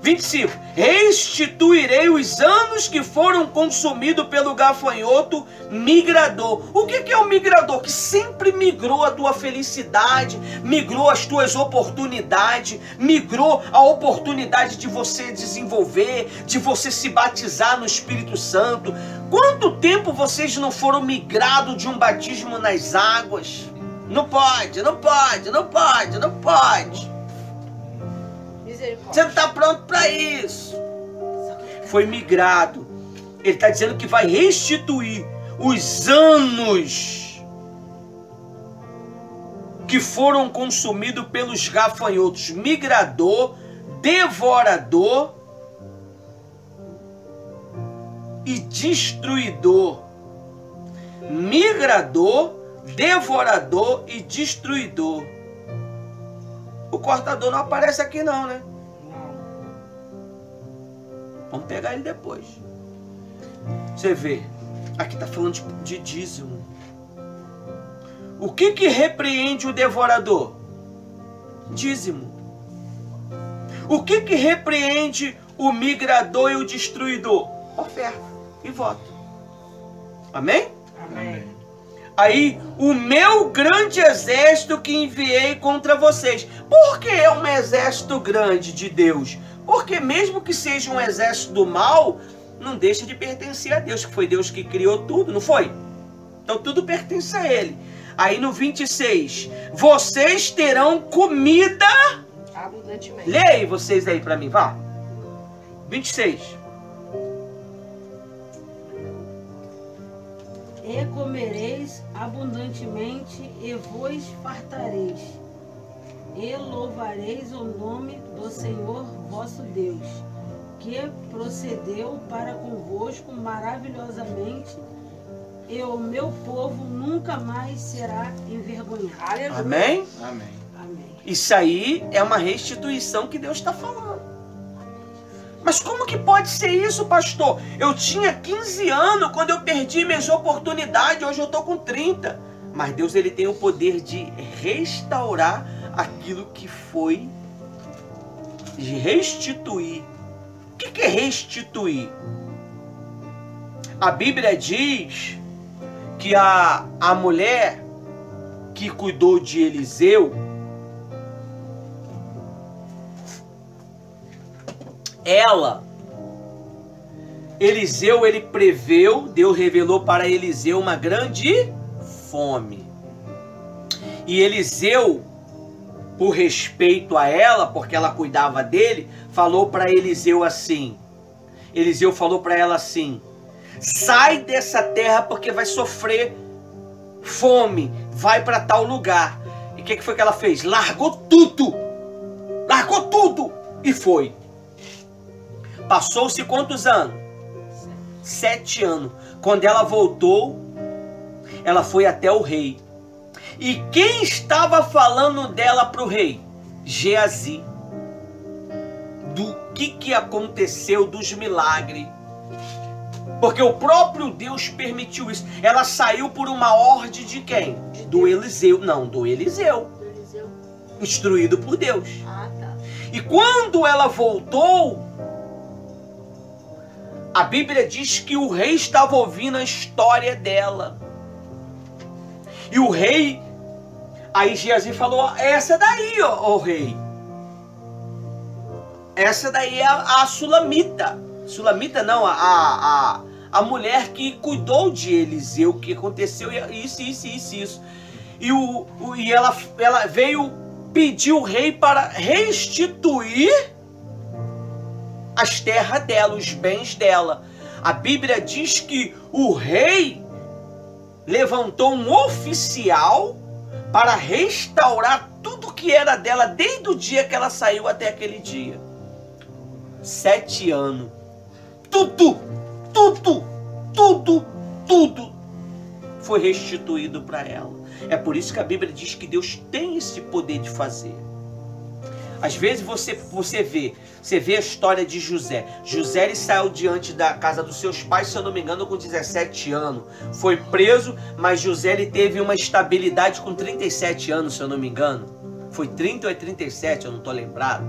A: 25. Restituirei os anos que foram consumidos pelo gafanhoto migrador. O que é o migrador? Que sempre migrou a tua felicidade, migrou as tuas oportunidades, migrou a oportunidade de você desenvolver, de você se batizar no Espírito Santo. Quanto tempo vocês não foram migrados de um batismo nas águas? Não pode, não pode, não pode, não pode. Você não está pronto para isso. Foi migrado. Ele está dizendo que vai restituir os anos que foram consumidos pelos gafanhotos. Migrador, devorador e destruidor. Migrador, devorador e destruidor. O cortador não aparece aqui não, né? Vamos pegar ele depois. Você vê, aqui está falando de dízimo. O que repreende o devorador? Dízimo. O que repreende o migrador e o destruidor? Oferta e voto. Amém?
B: Amém.
A: Aí, o meu grande exército que enviei contra vocês. Por que é um exército grande de Deus? Porque mesmo que seja um exército do mal, não deixa de pertencer a Deus, que foi Deus que criou tudo, não foi? Então tudo pertence a Ele. Aí no 26, vocês terão comida
B: abundantemente.
A: Leia aí vocês aí para mim, vá. 26.
D: E comereis abundantemente e vos fartareis. E louvareis o nome do Senhor vosso Deus, que procedeu para convosco maravilhosamente, e o meu povo nunca mais será envergonhado.
B: Aleluia.
A: Amém?
C: Amém.
D: Amém.
A: Isso aí é uma restituição que Deus está falando. Mas como que pode ser isso, pastor? Eu tinha 15 anos quando eu perdi minhas oportunidades, hoje eu estou com 30. Mas Deus ele tem o poder de restaurar aquilo que foi, de restituir. O que é restituir? A Bíblia diz que a mulher que cuidou de Eliseu, Eliseu ele preveu, Deus revelou para Eliseu uma grande fome. E Eliseu, por respeito a ela, porque ela cuidava dele, falou para Eliseu assim. Eliseu falou para ela assim: sai dessa terra porque vai sofrer fome, vai para tal lugar. E o que foi que ela fez? Largou tudo e foi. Passou-se quantos anos? 7 anos. Quando ela voltou, ela foi até o rei. E quem estava falando dela para o rei? Geazi. Do que aconteceu, dos milagres. Porque o próprio Deus permitiu isso. Ela saiu por uma ordem de quem? Do Eliseu. Não, do Eliseu. Instruído por Deus.
B: Ah, tá.
A: E quando ela voltou, a Bíblia diz que o rei estava ouvindo a história dela. E o rei, aí Geazi falou: essa daí, ó rei. Essa daí é a Sulamita. Sulamita não, a mulher que cuidou de Eliseu, que aconteceu isso. E ela veio pedir o rei para restituir as terras dela, os bens dela. A Bíblia diz que o rei levantou um oficial para restaurar tudo que era dela desde o dia que ela saiu até aquele dia. 7 anos. Tudo foi restituído para ela. É por isso que a Bíblia diz que Deus tem esse poder de fazer. Às vezes você vê a história de José. José, ele saiu diante da casa dos seus pais, se eu não me engano, com 17 anos. Foi preso, mas José, ele teve uma estabilidade com 37 anos, se eu não me engano. Foi 30 ou 37, eu não estou lembrado.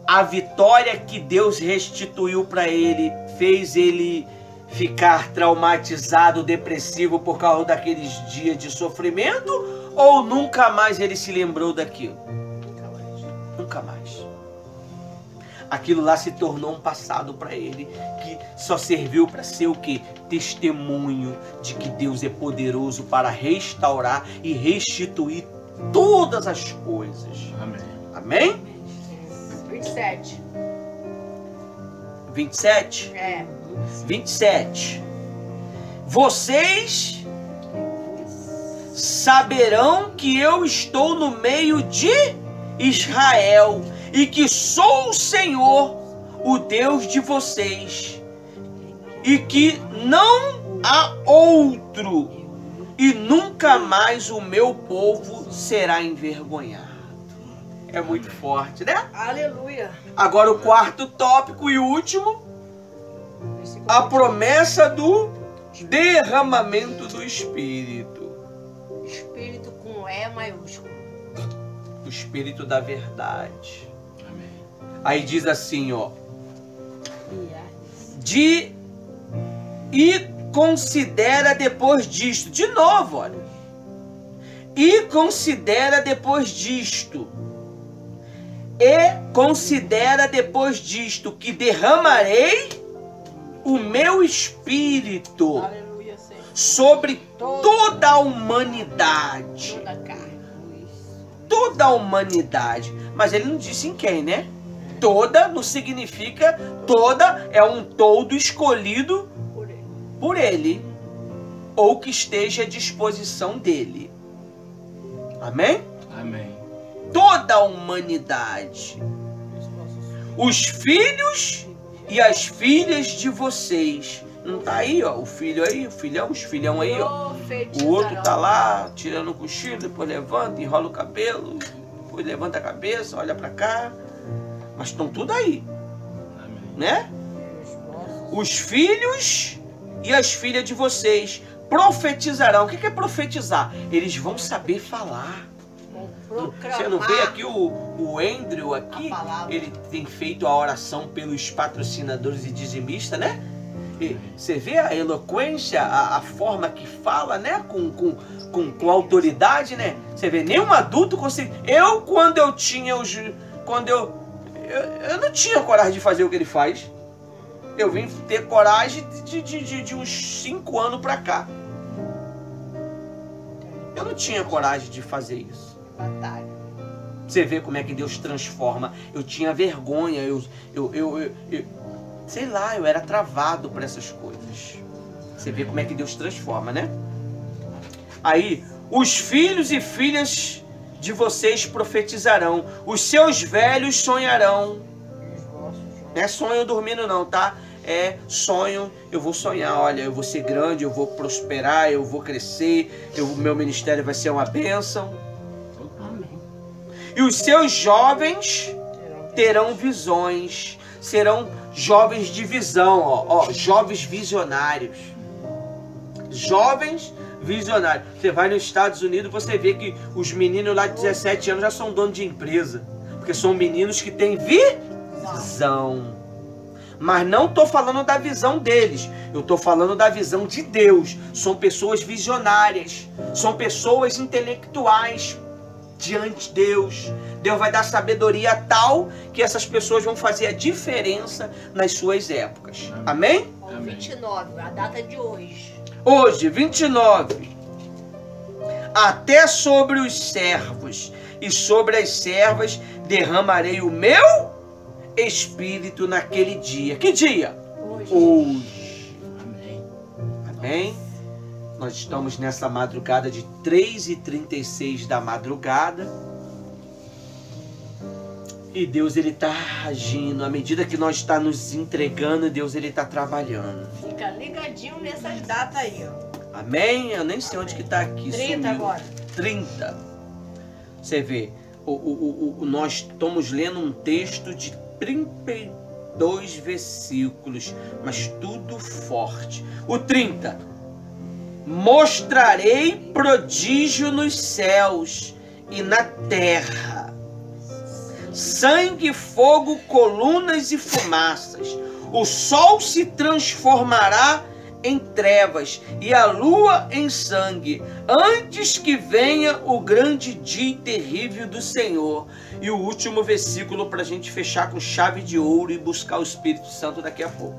A: A vitória que Deus restituiu para ele fez ele ficar traumatizado, depressivo por causa daqueles dias de sofrimento, ou nunca mais ele se lembrou daquilo? Nunca mais. Aquilo lá se tornou um passado para ele, que só serviu para ser o quê? Testemunho de que Deus é poderoso para restaurar e restituir todas as coisas.
C: Amém.
A: Amém?
B: 27.
A: 27? 27. Vocês saberão que eu estou no meio de Israel e que sou o Senhor, o Deus de vocês, e que não há outro, e nunca mais o meu povo será envergonhado. É muito forte, né?
B: Aleluia.
A: Agora o quarto tópico e último, a promessa do derramamento do Espírito.
B: Espírito com E maiúsculo.
A: O Espírito da verdade.
C: Amém.
A: Aí diz assim, ó. E considera depois disto. De novo, olha. E considera depois disto. E considera depois disto que derramarei o meu Espírito
B: Aleluia, Senhor.
A: sobre toda a humanidade.
B: Toda a carne.
A: Toda a humanidade. Mas ele não disse em quem, né? Toda não significa toda, é um todo escolhido
B: Por ele.
A: por ele, ou que esteja à disposição dele. Amém?
C: Amém.
A: Toda a humanidade. Os filhos e as filhas de vocês. Não tá aí, ó, o filho aí, o filhão, os filhão aí, ó. O outro tá lá, tirando o cochilo, depois levanta, enrola o cabelo, depois levanta a cabeça, olha pra cá. Mas estão tudo aí,
C: Amém.
A: né? Os filhos e as filhas de vocês profetizarão. O que é profetizar? Eles vão saber falar. Você não vê aqui o Andrew aqui?
B: A palavra.
A: Ele tem feito a oração pelos patrocinadores e dizimistas, né? E você vê a eloquência, a forma que fala, né? Com autoridade, né? Você vê, nenhum adulto consegue. Quando eu tinha os. Eu não tinha coragem de fazer o que ele faz. Eu vim ter coragem de uns 5 anos pra cá. Eu não tinha coragem de fazer isso.
B: Batalha.
A: Você vê como é que Deus transforma. Eu tinha vergonha, sei lá, eu era travado por essas coisas. Você vê como é que Deus transforma, né? Aí, os filhos e filhas de vocês profetizarão, os seus velhos sonharão. Não é sonho dormindo não, tá? É sonho, eu vou sonhar, olha, eu vou ser grande, eu vou prosperar, eu vou crescer, o meu ministério vai ser uma bênção.
D: Amém.
A: E os seus jovens terão visões, serão jovens de visão, ó, jovens visionários. Jovens visionários. Você vai nos Estados Unidos, você vê que os meninos lá de 17 anos já são donos de empresa, porque são meninos que têm visão. Mas não estou falando da visão deles, eu estou falando da visão de Deus. São pessoas visionárias, são pessoas intelectuais diante de Deus. Deus vai dar sabedoria tal que essas pessoas vão fazer a diferença nas suas épocas. Amém?
C: Amém.
B: 29, a data de hoje.
A: Hoje, 29. Até sobre os servos e sobre as servas derramarei o meu Espírito naquele dia. Que dia? Hoje.
C: Amém.
A: Amém? Nós estamos nessa madrugada de 3h36 da madrugada. E Deus, ele está agindo. À medida que nós está nos entregando, Deus, ele está trabalhando.
B: Fica ligadinho nessas datas aí, ó.
A: Amém? Eu nem sei onde que está aqui.
B: 30
A: sumiu.
B: agora.
A: 30. Você vê, nós estamos lendo um texto de 32 versículos, mas tudo forte. O 30. Mostrarei prodígio nos céus e na terra. Sangue, fogo, colunas e fumaças. O sol se transformará em trevas e a lua em sangue, antes que venha o grande dia e terrível do Senhor. E o último versículo para a gente fechar com chave de ouro e buscar o Espírito Santo daqui a pouco.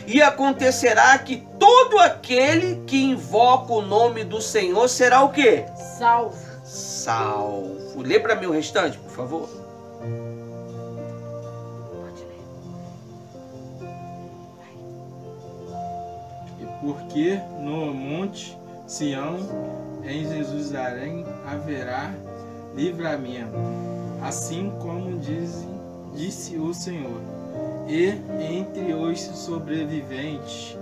A: E acontecerá que todo aquele que invoca o nome do Senhor será o quê?
B: Salvo.
A: Salvo. Lê para mim o restante, por favor.
C: Porque no monte Sião, em Jerusalém, haverá livramento, assim como disse o Senhor. E entre os sobreviventes,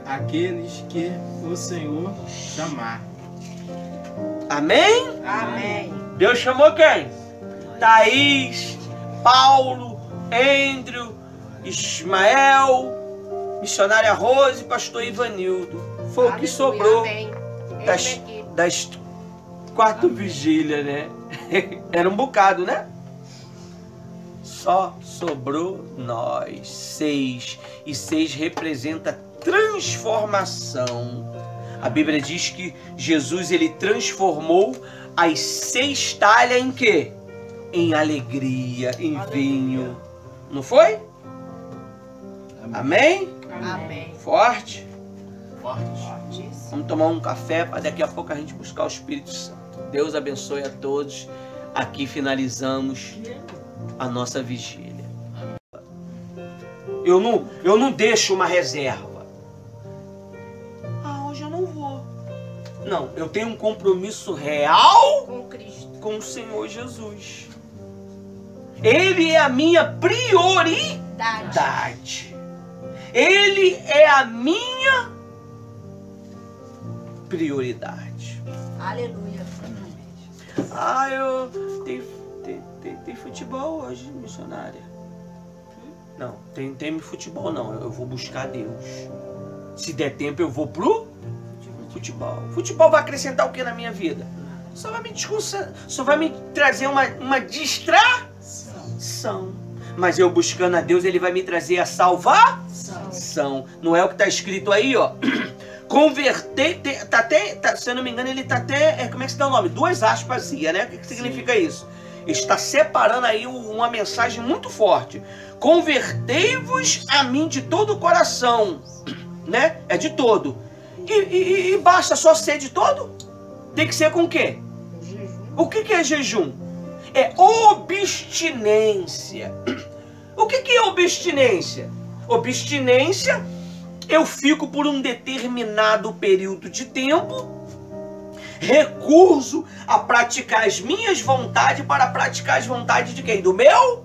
C: aqueles que o Senhor chamar.
A: Amém?
B: Amém.
A: Deus chamou quem? Thaís, Paulo, Andrew, Ismael, missionária Rose, pastor Ivanildo. Foi o que
B: Aleluia,
A: sobrou
B: amém.
A: das 4 vigílias, né? Era um bocado, né? Só sobrou nós, 6. E 6 representa transformação. A Bíblia diz que Jesus, ele transformou as 6 talhas em quê? Em alegria, em vinho. Não foi? Amém?
B: Amém.
A: Forte?
C: Forte.
A: Vamos tomar um café para daqui a pouco a gente buscar o Espírito Santo. Deus abençoe a todos. Aqui finalizamos a nossa vigília. Eu não deixo uma reserva. Hoje eu não vou. Não, eu tenho um compromisso real
B: Com Cristo.
A: com o Senhor Jesus. Ele é a minha prioridade. Ele é a minha prioridade.
B: Aleluia.
A: Tem futebol hoje, missionária? Não, tem futebol não. Eu vou buscar Deus. Se der tempo, eu vou pro futebol. Futebol vai acrescentar o que na minha vida? Só vai me descansar, só vai me trazer uma distração. Mas eu buscando a Deus, ele vai me trazer a salvação. Não é o que está escrito aí, ó. Converter, se eu não me engano, ele tá até, como é que se dá o nome? 2 aspas, né? O que significa isso? Está separando aí uma mensagem muito forte. Convertei-vos a mim de todo o coração, né? É de todo. E basta só ser de todo? Tem que ser com o quê? O que é jejum? É obstinência. O que é obstinência? Obstinência, eu fico por um determinado período de tempo, recuso a praticar as minhas vontades para praticar as vontades de quem? Do meu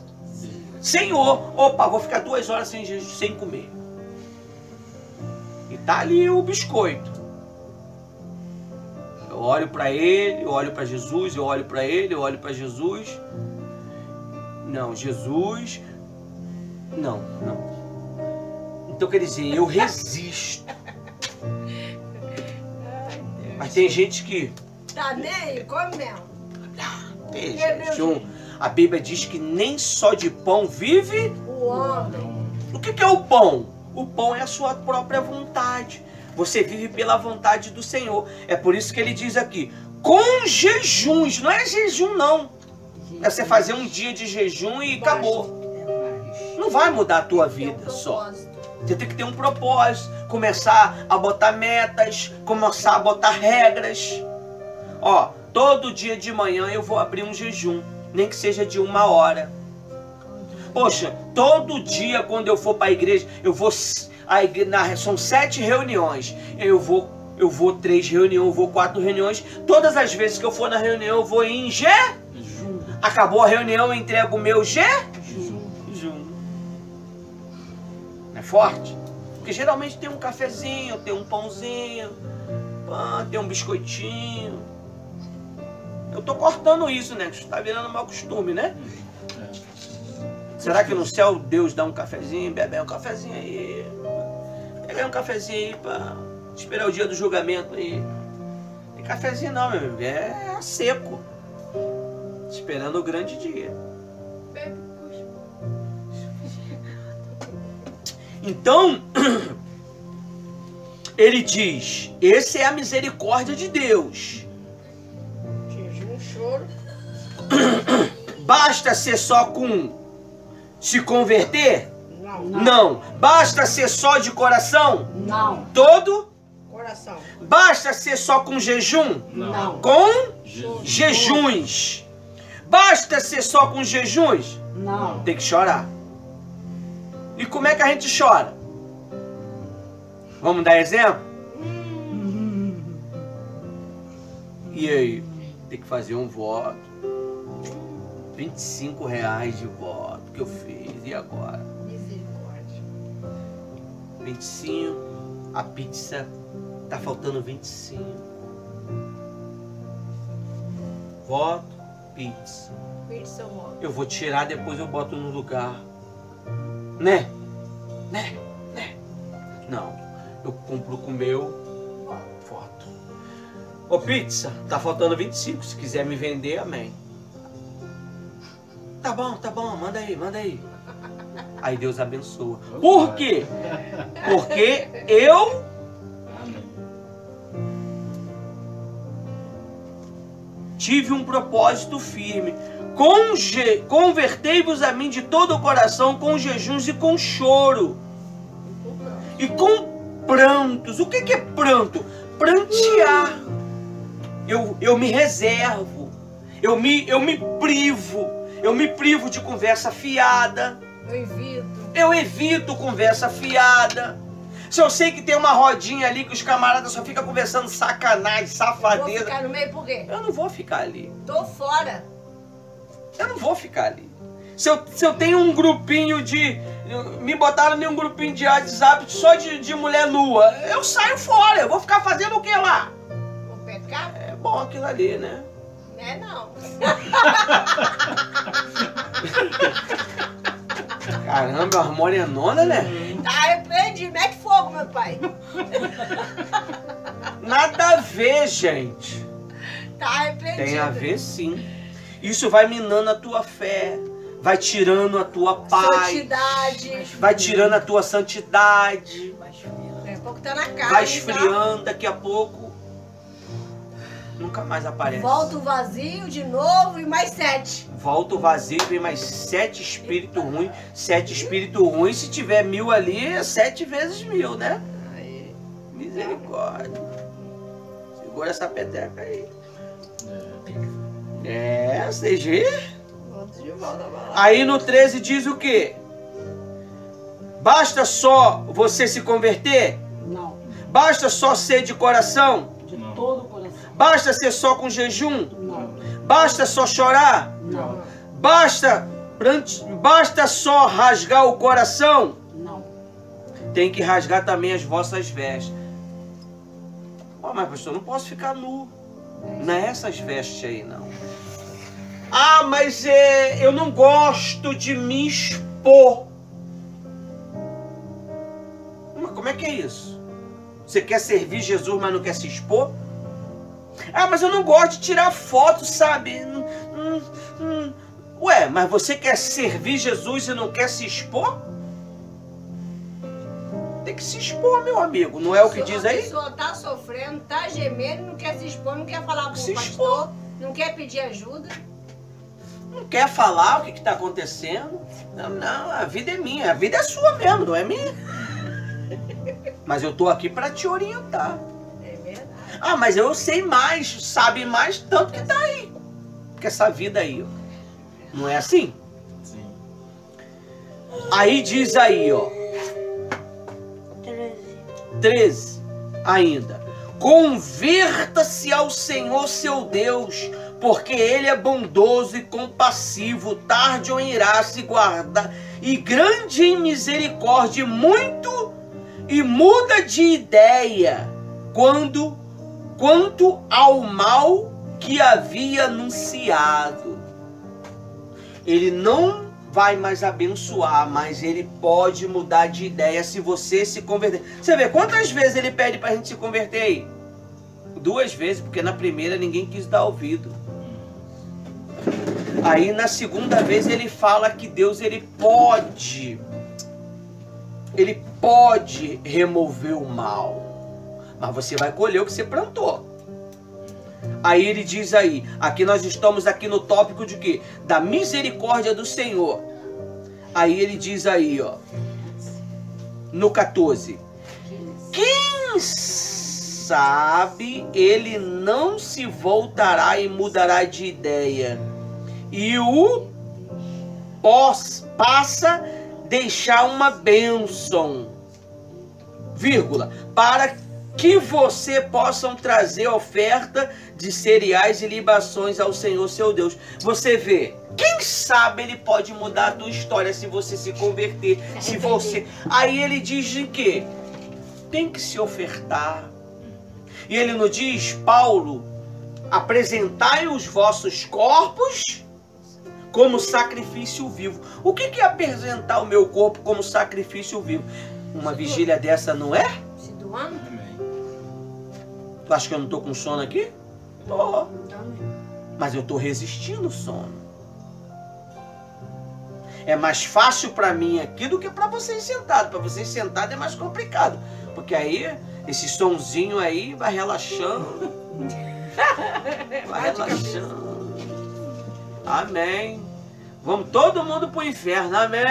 A: Senhor. Opa, vou ficar 2 horas sem comer. E tá ali o biscoito. Eu olho para ele, eu olho para Jesus, eu olho para ele, eu olho para Jesus. Não, Jesus. Não. Então quer dizer, eu resisto. Mas tem gente que...
B: Tá nem come mesmo.
A: Tem jejum. A Bíblia diz que nem só de pão vive
B: O homem.
A: O que é o pão? O pão é a sua própria vontade. Você vive pela vontade do Senhor. É por isso que ele diz aqui, com jejuns. Não é jejum não. É você fazer um dia de jejum e acabou. Não vai mudar a tua vida só. Você tem que ter um propósito. Começar a botar metas. Começar a botar regras. Ó, todo dia de manhã eu vou abrir um jejum. Nem que seja de 1 hora. Poxa, todo dia quando eu for para a igreja, eu vou... São 7 reuniões. Eu vou 3 reuniões, eu vou 4 reuniões. Todas as vezes que eu for na reunião, eu vou em jejum. Acabou a reunião, eu entrego o meu jejum. Não é forte? Porque geralmente tem um cafezinho, tem um pãozinho, tem um biscoitinho. Eu tô cortando isso, né? Que está virando mau costume, né? Será que no céu Deus dá um cafezinho? Bebe um cafezinho aí. Pega um cafezinho aí pra esperar o dia do julgamento aí. Não tem cafezinho não, meu amigo. É seco. Esperando o grande dia. Então, ele diz, essa é a misericórdia de Deus.
B: Jejum, choro.
A: Basta ser só com se converter?
B: Não.
A: Não. Basta ser só de coração?
D: Não.
A: Todo?
B: Coração.
A: Basta ser só com jejum?
D: Não.
A: Com jejuns. Basta ser só com jejuns?
D: Não.
A: Tem que chorar. E como é que a gente chora? Vamos dar exemplo? E aí? Tem que fazer um voto. R$25 de voto que eu fiz. E agora?
B: Misericórdia.
A: 25. A pizza tá faltando 25. Voto, pizza.
B: Pizza, amor.
A: Eu vou tirar, depois eu boto no lugar. Né? Não. Eu cumpro com o meu voto. Ô pizza, tá faltando 25. Se quiser me vender, amém. Tá bom, manda aí. Aí Deus abençoa. Por quê? Porque eu tive um propósito firme. Convertei-vos a mim de todo o coração com jejuns e com choro. E com prantos. O que é pranto? Prantear. Eu me reservo. Eu me privo. Eu me privo de conversa fiada. Eu evito conversa fiada. Se eu sei que tem uma rodinha ali que os camaradas só ficam conversando sacanagem, safadeza.
B: Vou ficar no meio por quê?
A: Eu não vou ficar ali.
B: Tô fora.
A: Eu não vou ficar ali. Se eu tenho um grupinho de... Me botaram em um grupinho de WhatsApp só de mulher nua. Eu saio fora. Eu vou ficar fazendo o que lá?
B: Vou pecar?
A: É bom aquilo ali, né?
B: Não é não.
A: Caramba, a morenona, né?
B: Tá repreendido. Mete fogo, meu pai.
A: Nada a ver, gente.
B: Tá repreendido.
A: Tem a ver, sim. Isso vai minando a tua fé. Vai tirando a tua paz.
B: Santidade.
A: Vai tirando a tua santidade.
B: Daqui a pouco tá na cara.
A: Vai esfriando, daqui a pouco nunca mais aparece.
B: Volta o vazio de novo e mais 7.
A: Volta o vazio, vem mais 7 espíritos ruins. 7 espíritos ruins, se tiver 1000 ali, é 7 vezes 1000, né?
B: Aí.
A: Misericórdia. Segura essa peteca aí. É, vocês viram?
B: Volta de volta.
A: Aí no 13 diz o quê? Basta só você se converter?
D: Não.
A: Basta só ser de coração?
D: De todo o coração.
A: Basta ser só com jejum?
D: Não.
A: Basta só chorar?
D: Não.
A: Basta só rasgar o coração?
D: Não.
A: Tem que rasgar também as vossas vestes. Oh, mas pastor, não posso ficar nu. Não é essas vestes aí, não. Ah, mas eu não gosto de me expor. Mas como é que é isso? Você quer servir Jesus, mas não quer se expor? Ah, mas eu não gosto de tirar foto, sabe? Ué, mas você quer servir Jesus e não quer se expor? Tem que se expor, meu amigo. Não é o que diz aí?
B: A pessoa tá sofrendo, tá gemendo, não quer se expor, não quer falar com
A: Se
B: o pastor, não quer pedir ajuda.
A: Não quer falar o que está acontecendo? Não, a vida é minha. A vida é sua mesmo, não é minha. Mas eu tô aqui para te orientar.
B: É verdade.
A: Ah, mas eu sei mais, sabe mais, tanto que tá aí. Porque essa vida aí, ó, não é assim?
C: Sim.
A: Aí diz aí, ó. 13 ainda. Converta-se ao Senhor seu Deus, porque ele é bondoso e compassivo, tardio em irar-se, guarda, e grande em misericórdia, muito e muda de ideia quanto ao mal que havia anunciado. Ele não vai mais abençoar, mas ele pode mudar de ideia se você se converter. Você vê quantas vezes ele pede para a gente se converter aí? 2 vezes, porque na primeira ninguém quis dar ouvido. Aí na segunda vez ele fala que Deus ele pode remover o mal, mas você vai colher o que você plantou. Aí ele diz aí, aqui nós estamos aqui no tópico de quê? Da misericórdia do Senhor. Aí ele diz aí, ó, no 14, quem sabe ele não se voltará e mudará de ideia, e o passa deixar uma bênção, vírgula, para que você possam trazer oferta de cereais e libações ao Senhor seu Deus. Você vê, quem sabe ele pode mudar a tua história se você se converter, se você... Aí ele diz de quê? Tem que se ofertar. E ele não diz, Paulo, apresentai os vossos corpos como sacrifício vivo. O que é apresentar o meu corpo como sacrifício vivo? Uma vigília dessa não é?
B: Se doando?
A: Tu acha que eu não estou com sono aqui? Tô. Mas eu estou resistindo o sono. É mais fácil para mim aqui do que para vocês sentados. Para vocês sentados é mais complicado. Porque aí, esse sonzinho aí vai relaxando. Vai relaxando. Amém. Vamos todo mundo pro inferno. Amém.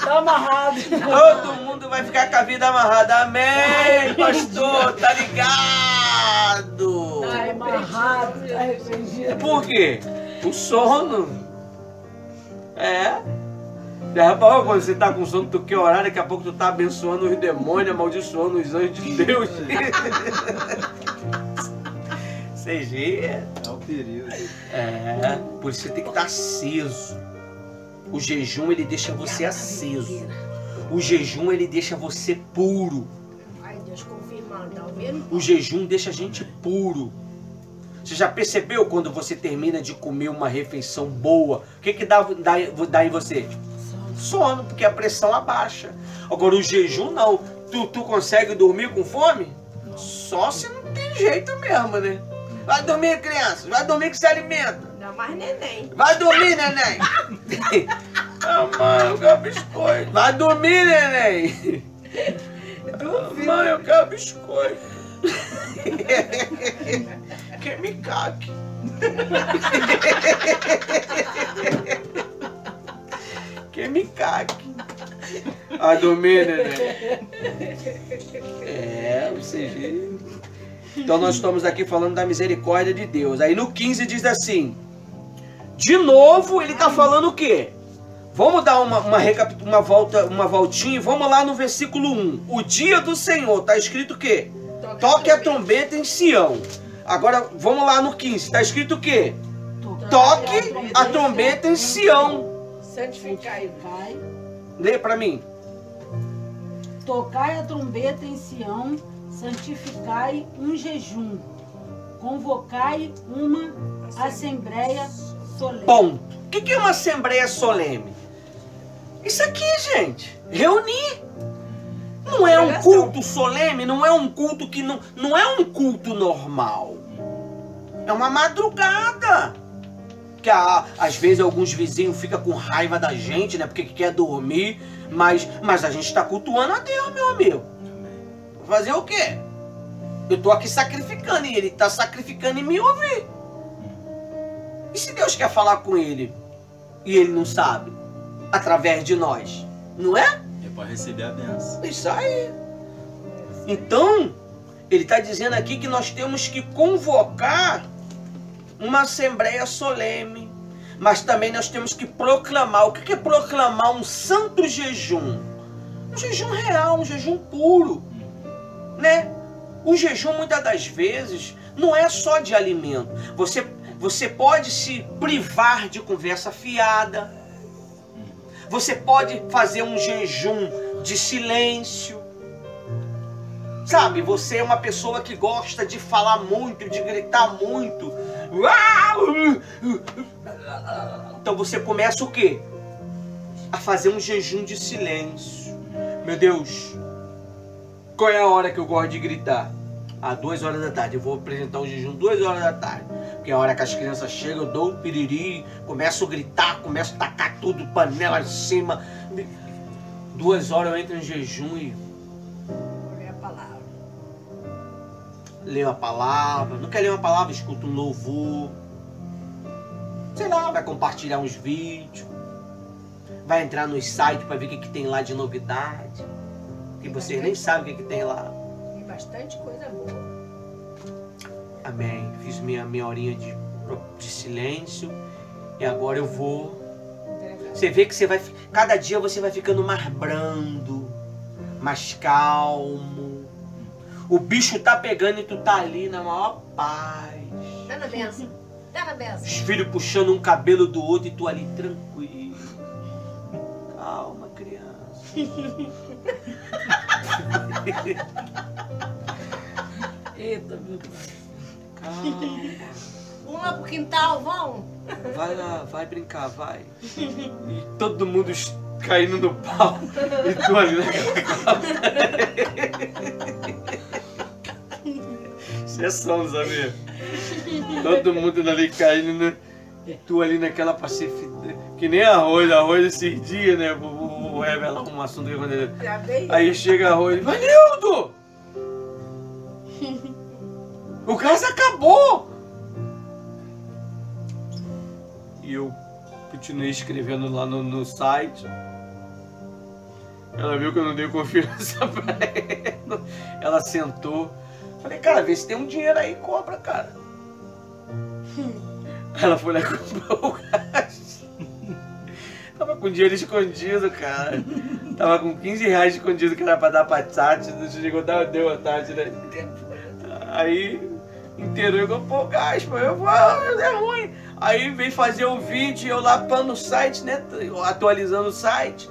D: Tá amarrado.
A: Todo mundo vai ficar com a vida amarrada. Amém, pastor. Tá ligado?
D: Tá amarrado, tá arrependido.
A: Por quê? O sono. É. Rapaz, quando você tá com sono, tu quer orar, daqui a pouco tu tá abençoando os demônios, amaldiçoando os anjos de Deus. É
C: o período.
A: É, por isso você tem que estar aceso. O jejum ele deixa você aceso. O jejum ele deixa você puro.
B: Ai, Deus confirmando, tá ouvindo?
A: O jejum deixa a gente puro. Você já percebeu quando você termina de comer uma refeição boa? O que dá em você? Sono, porque a pressão abaixa. Agora o jejum não. Tu consegue dormir com fome? Só se não tem jeito mesmo, né? Vai dormir, criança. Vai dormir que se alimenta.
B: Não mais neném.
A: Vai dormir, neném. Mãe, eu quero biscoito. Vai dormir, neném. Mãe, eu quero biscoito. Que me cague. Que me cague. Vai dormir, neném. É, você vê. Então nós estamos aqui falando da misericórdia de Deus. Aí no 15 diz assim, de novo ele está falando o quê? Vamos dar uma voltinha, vamos lá no versículo 1. O dia do Senhor, está escrito o quê? Toque a trombeta em Sião. Agora vamos lá no 15, está escrito o quê? Toque a trombeta em Sião.
B: Santificai.
A: Lê para mim.
D: Tocai a trombeta em Sião, santificai um jejum, convocai uma assembleia solene.
A: Ponto. O que é uma assembleia solene? Isso aqui, gente, reunir. Não é um culto solene, não é um culto que não é um culto normal. É uma madrugada. Que às vezes alguns vizinhos ficam com raiva da gente, né? Porque quer dormir, mas a gente está cultuando a Deus, meu amigo. Fazer o quê? Eu estou aqui sacrificando e ele está sacrificando em me ouvir. E se Deus quer falar com ele e ele não sabe? Através de nós, não é?
C: Ele pode receber a bênção.
A: Isso aí. Então, ele está dizendo aqui que nós temos que convocar uma assembleia solene, mas também nós temos que proclamar. O que é proclamar? Um santo jejum. Um jejum real, um jejum puro, né? O jejum muitas das vezes não é só de alimento. Você pode se privar de conversa fiada. Você pode fazer um jejum de silêncio. Sabe, você é uma pessoa que gosta de falar muito, de gritar muito. Então você começa o quê? A fazer um jejum de silêncio. Meu Deus, qual é a hora que eu gosto de gritar? 2 horas da tarde. Eu vou apresentar um jejum 2 horas da tarde. Porque é a hora que as crianças chegam, eu dou um piriri, começo a gritar, começo a tacar tudo, panela em cima. 2 horas eu entro em jejum e
B: É a palavra.
A: leio a palavra. Não quer ler uma palavra, escuta um louvor. Sei lá, vai compartilhar uns vídeos. Vai entrar nos sites para ver o que tem lá de novidade. Que vocês nem sabem o que tem lá.
B: Tem bastante coisa boa.
A: Amém. Fiz minha horinha de silêncio. E agora eu vou. Você vê que você vai. Cada dia você vai ficando mais brando, mais calmo. O bicho tá pegando e tu tá ali na maior paz.
B: Dá na benção. Dá na benção.
A: Os filhos puxando um cabelo do outro e tu ali tranquilo. Calma, criança.
D: Eita, meu Deus.
A: Calma.
B: Vamos lá pro quintal, vamos?
A: Vai lá, vai brincar, vai. E todo mundo caindo no pau. E tu ali naquela Isso é som, sabe? Todo mundo ali caindo. E tu ali naquela pacificação. Que nem arroz esses dias, né? Vou revelar um assunto que aconteceu.
B: Já veio?
A: Aí chega arroz. Vanildo! O gás acabou! E eu continuei escrevendo lá no site. Ela viu que eu não dei confiança pra ela. Ela sentou. Falei, cara, vê se tem um dinheiro aí, compra, cara. Ela foi lá e comprou o gás. Tava com dinheiro escondido, cara. Tava com 15 reais escondido que era pra dar pra Tati. Chegou, deu a Tati, né? Aí inteirou e comprou o gás. Eu falei, é ruim. Aí veio fazer o vídeo, eu lá pano no site, né? Atualizando o site.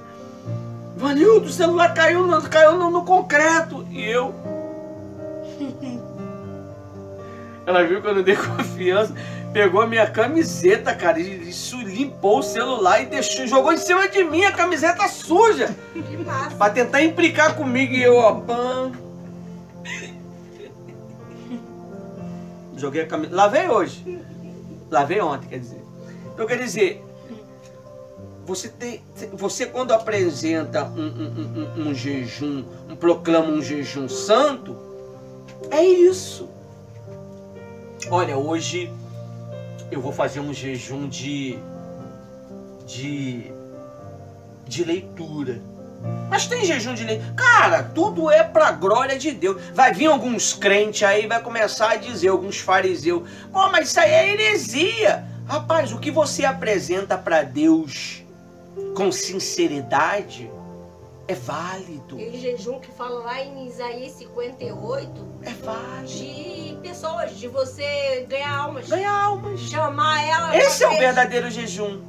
A: Vanildo, o celular caiu no concreto. E eu... Ela viu que eu não dei confiança. Pegou a minha camiseta, cara, e isso limpou o celular e deixou, jogou em cima de mim a camiseta suja.
B: Que massa.
A: Pra tentar implicar comigo e eu, ó, pam. Joguei a camiseta. Lavei hoje. Lavei ontem, quer dizer. Então, quer dizer, você quando apresenta um jejum, proclama um jejum santo, é isso. Olha, hoje eu vou fazer um jejum de leitura. Mas tem jejum de leitura. Cara, tudo é pra glória de Deus. Vai vir alguns crentes aí, vai começar a dizer, alguns fariseus, pô, mas isso aí é heresia. Rapaz, o que você apresenta pra Deus com sinceridade é válido.
B: Aquele jejum que fala lá em Isaías 58,
A: É válido.
B: de pessoas, de você ganhar almas.
A: Ganhar almas.
B: Chamar elas.
A: Esse é o
B: pra
A: verdadeiro jejum.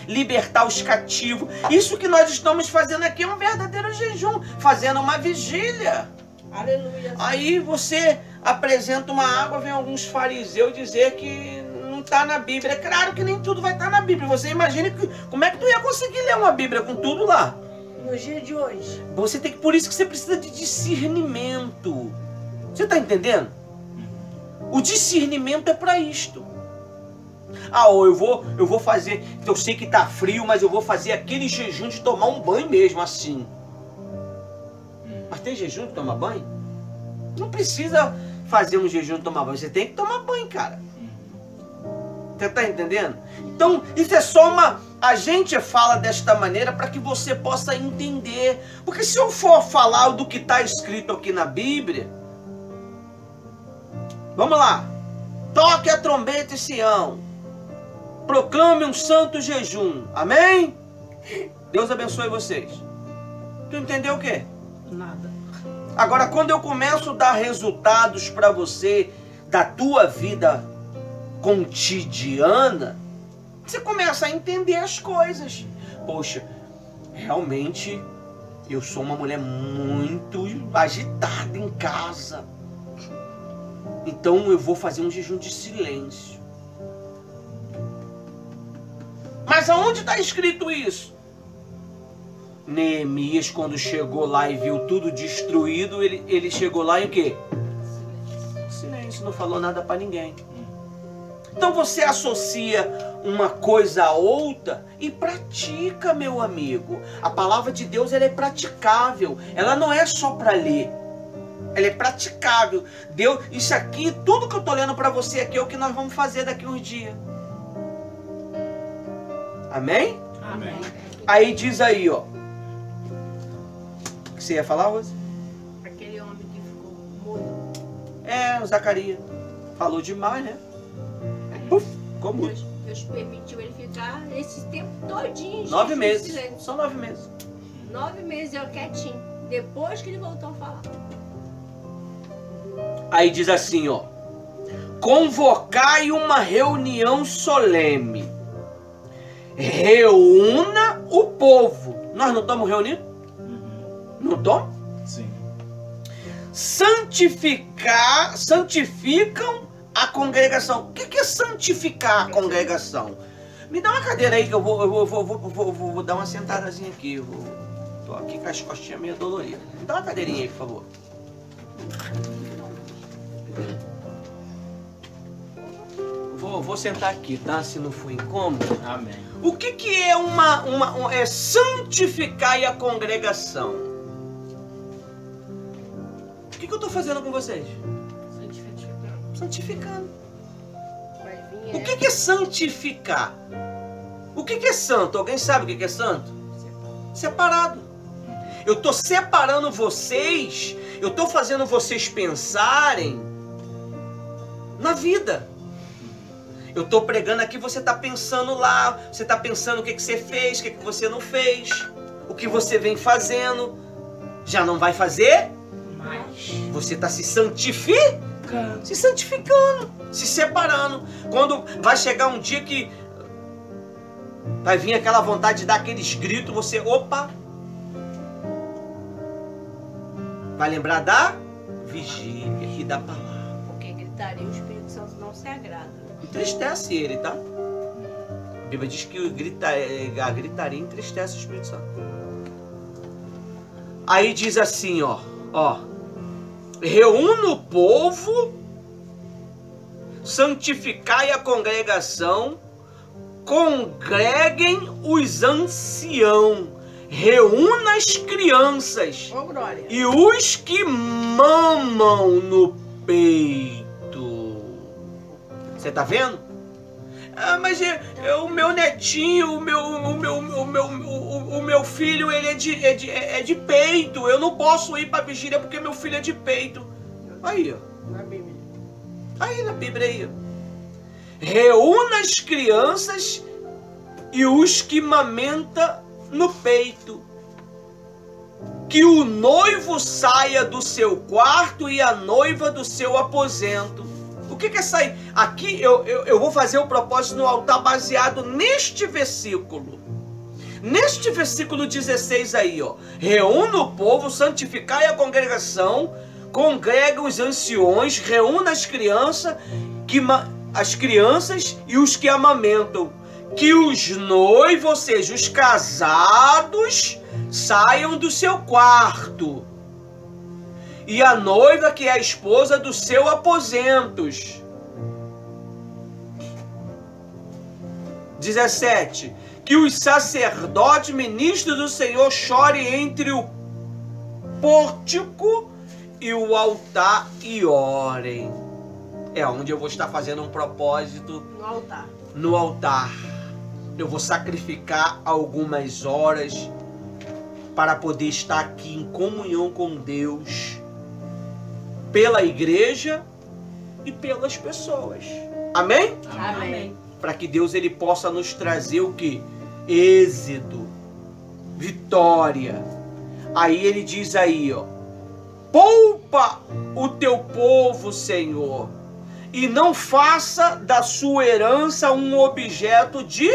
A: Libertar os cativos. Isso que nós estamos fazendo aqui é um verdadeiro jejum. Fazendo uma vigília.
B: Aleluia.
A: Aí você apresenta uma água, vem alguns fariseus dizer que não está na Bíblia. É claro que nem tudo vai estar na Bíblia. Você imagina como é que tu ia conseguir ler uma Bíblia com tudo lá?
B: No dia de hoje.
A: Por isso que você precisa de discernimento. Você está entendendo? O discernimento é para isto. Ou eu vou fazer, eu sei que tá frio, mas eu vou fazer aquele jejum de tomar um banho mesmo, assim. Mas tem jejum de tomar banho? Não precisa fazer um jejum de tomar banho, você tem que tomar banho, cara. Você tá entendendo? Então, isso é só a gente fala desta maneira para que você possa entender. Porque se eu for falar do que está escrito aqui na Bíblia, vamos lá. Toque a trombeta em Sião. Proclame um santo jejum. Amém? Deus abençoe vocês. Tu entendeu o quê?
D: Nada.
A: Agora, quando eu começo a dar resultados para você, da tua vida cotidiana, você começa a entender as coisas. Poxa, realmente eu sou uma mulher muito agitada em casa. Então eu vou fazer um jejum de silêncio. Mas aonde está escrito isso? Neemias, quando chegou lá e viu tudo destruído, ele chegou lá e o quê? Silêncio, não falou nada para ninguém. Então você associa uma coisa a outra e pratica, meu amigo. A palavra de Deus, ela é praticável. Ela não é só para ler. Ela é praticável. Deus, isso aqui, tudo que eu estou lendo para você aqui é o que nós vamos fazer daqui uns dias. Amém?
D: Amém.
A: Aí diz aí, ó. O que você ia falar, Rose?
B: Aquele homem que ficou mudo.
A: O Zacarias. Falou demais, né? Puf, ficou mudo.
B: Deus permitiu ele ficar esse tempo todinho.
A: 9
B: gente,
A: meses.
B: em silêncio.
A: Só 9 meses.
B: 9 meses, eu quietinho. Depois que ele voltou a falar.
A: Aí diz assim, ó. Convocai uma reunião solene. Reúna o povo. Nós não estamos reunindo? Não estamos?
C: Sim.
A: Santificam a congregação. O que é santificar a congregação? Me dá uma cadeira aí que eu vou dar uma sentadazinha aqui. Tô aqui com as costinhas meio doloridas. Me dá uma cadeirinha aí, por favor. Vou sentar aqui, tá? Se não for incômodo.
C: Amém.
A: O que é é santificar a congregação? O que eu estou fazendo com vocês? Santificando.
B: Vai vir,
A: O que é santificar? O que é santo? Alguém sabe o que é santo? Separado. Eu estou separando vocês, eu estou fazendo vocês pensarem na vida. Eu estou pregando aqui, você está pensando lá, você está pensando o que você fez, o que você não fez, o que você vem fazendo. Já não vai fazer?
D: Mas
A: Você está se santificando, se separando. Quando vai chegar um dia que vai vir aquela vontade de dar aqueles gritos, você, opa, vai lembrar da vigília e da palavra.
B: Porque gritaria, o Espírito Santo não se agrada.
A: Entristece ele, tá? A Bíblia diz que a gritaria entristece o Espírito Santo. Aí diz assim, ó. Reúna o povo, santificai a congregação, congreguem os anciãos, reúna as crianças
B: Ô, glória.
A: e os que mamam no peito. Você tá vendo? Mas o meu netinho, o meu filho, ele é de peito. Eu não posso ir para vigília porque meu filho é de peito. Aí, ó.
B: Na Bíblia.
A: Aí na Bíblia aí. Reúna as crianças e os que mamenta no peito. Que o noivo saia do seu quarto e a noiva do seu aposento. O que é sair? Aqui eu vou fazer o propósito no altar baseado neste versículo. Neste versículo 16 aí, ó. Reúna o povo, santificai a congregação, congrega os anciões, reúna as crianças, as crianças e os que amamentam. Que os noivos, ou seja, os casados, saiam do seu quarto. E a noiva, que é a esposa, do seu aposentos. 17. Que os sacerdotes, ministros do Senhor, chorem entre o pórtico e o altar e orem. É onde eu vou estar fazendo um propósito.
B: No altar.
A: No altar. Eu vou sacrificar algumas horas para poder estar aqui em comunhão com Deus, pela igreja e pelas pessoas. Amém?
B: Amém.
A: Para que Deus ele possa nos trazer o que? Êxito, vitória. Aí ele diz aí, ó: poupa o teu povo, Senhor, e não faça da sua herança um objeto de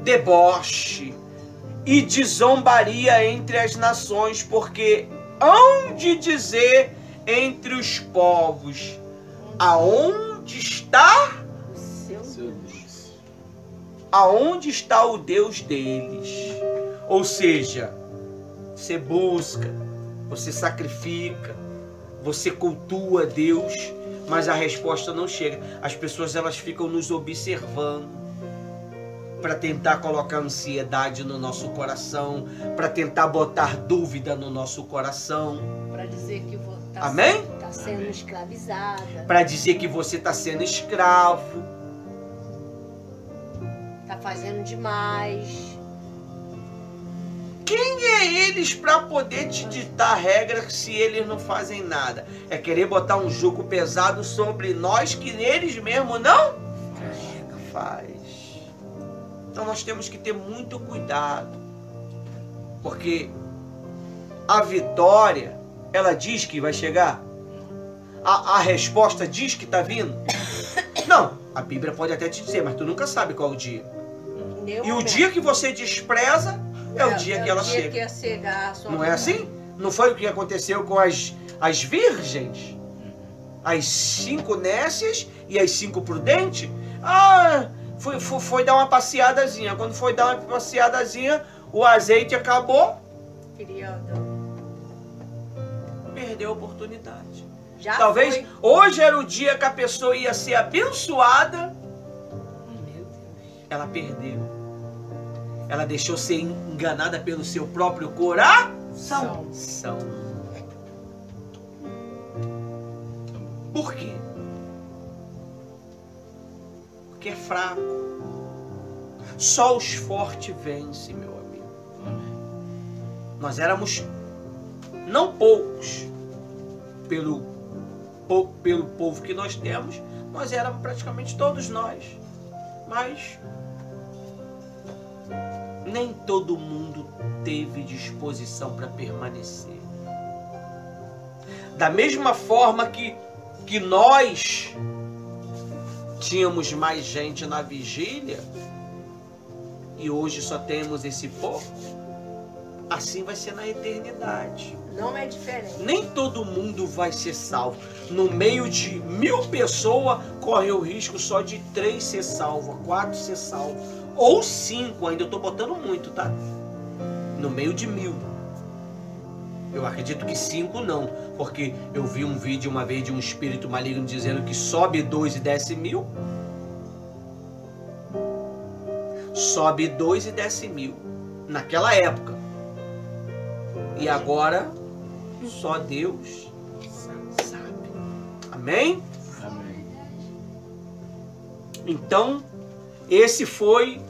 A: deboche e de zombaria entre as nações, porque hão de dizer entre os povos: aonde está
C: Seu Deus.
A: aonde está o Deus deles? Ou seja, você busca, você sacrifica, você cultua Deus, mas a resposta não chega. As pessoas, elas ficam nos observando para tentar colocar ansiedade no nosso coração, para tentar botar dúvida no nosso coração,
B: Para dizer que
A: Amém?
B: Tá sendo
C: Amém.
B: escravizada.
A: para dizer que você está sendo escravo.
B: Tá fazendo demais.
A: Quem é eles para poder te ditar regras se eles não fazem nada? É querer botar um jugo pesado sobre nós que eles mesmos não faz. Então nós temos que ter muito cuidado, porque a vitória, ela diz que vai chegar. A resposta diz que está vindo. Não, a Bíblia pode até te dizer, mas tu nunca sabe qual é o dia. E o dia que você despreza é o dia que ela chega.
B: Que ia chegar a sua
A: Não é assim? Não foi o que aconteceu com as virgens? As 5 nécias e as 5 prudentes? Ah, foi dar uma passeadazinha. Quando foi dar uma passeadazinha, o azeite acabou, perdeu a oportunidade.
B: Já
A: Talvez
B: foi.
A: hoje era o dia que a pessoa ia ser abençoada, ela perdeu. Ela deixou ser enganada pelo seu próprio coração. Por quê? Porque é fraco. Só os fortes vencem, meu amigo. Nós éramos não poucos pelo povo que nós temos, nós éramos praticamente todos nós. Mas nem todo mundo teve disposição para permanecer. Da mesma forma que nós tínhamos mais gente na vigília e hoje só temos esse pouco, assim vai ser na eternidade.
B: Não é diferente.
A: Nem todo mundo vai ser salvo. No meio de 1000 pessoas, corre o risco só de 3 ser salvo, 4 ser salvo. Ou 5, ainda eu estou botando muito, tá? No meio de 1000. Eu acredito que 5 não. Porque eu vi um vídeo uma vez de um espírito maligno dizendo que sobe 2 e desce 1000. Sobe 2 e desce 1000. Naquela época. E agora, só Deus sabe. Amém?
C: Amém.
A: Então, esse foi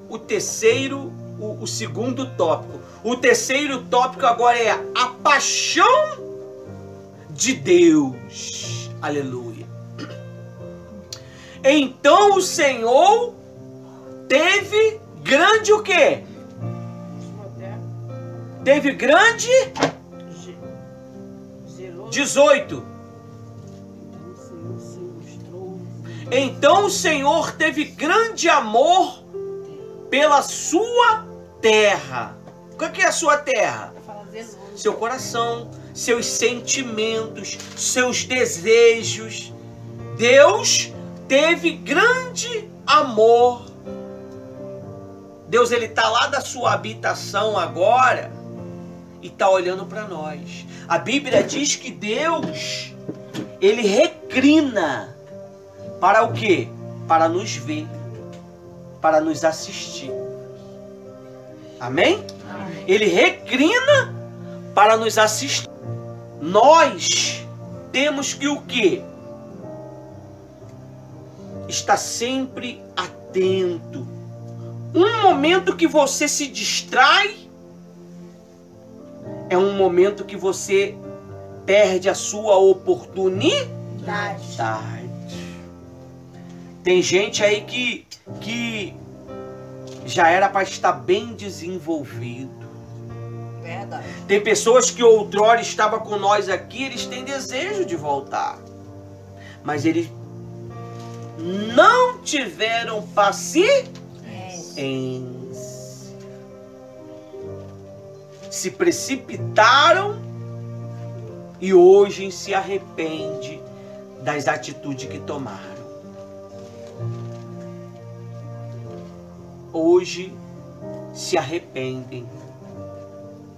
A: o terceiro, o segundo tópico. O terceiro tópico agora é a paixão de Deus. Aleluia. Então o Senhor teve grande o quê? Teve grande 18. Então o Senhor teve grande amor pela sua terra. O que é a sua terra? Seu coração, seus sentimentos, seus desejos. Deus teve grande amor. Deus, ele está lá da sua habitação agora e está olhando para nós. A Bíblia diz que Deus, ele recrina para o quê? Para nos ver, para nos assistir. Amém?
C: Amém.
A: Ele recrina para nos assistir. Nós temos que o quê? Estar sempre atento. Um momento que você se distrai é um momento que você perde a sua oportunidade. Tem gente aí que já era para estar bem desenvolvido.
B: Verdade.
A: Tem pessoas que outrora estavam com nós aqui, eles têm desejo de voltar. mas eles não tiveram paciência. Se precipitaram e hoje se arrepende das atitudes que tomaram. Hoje se arrependem.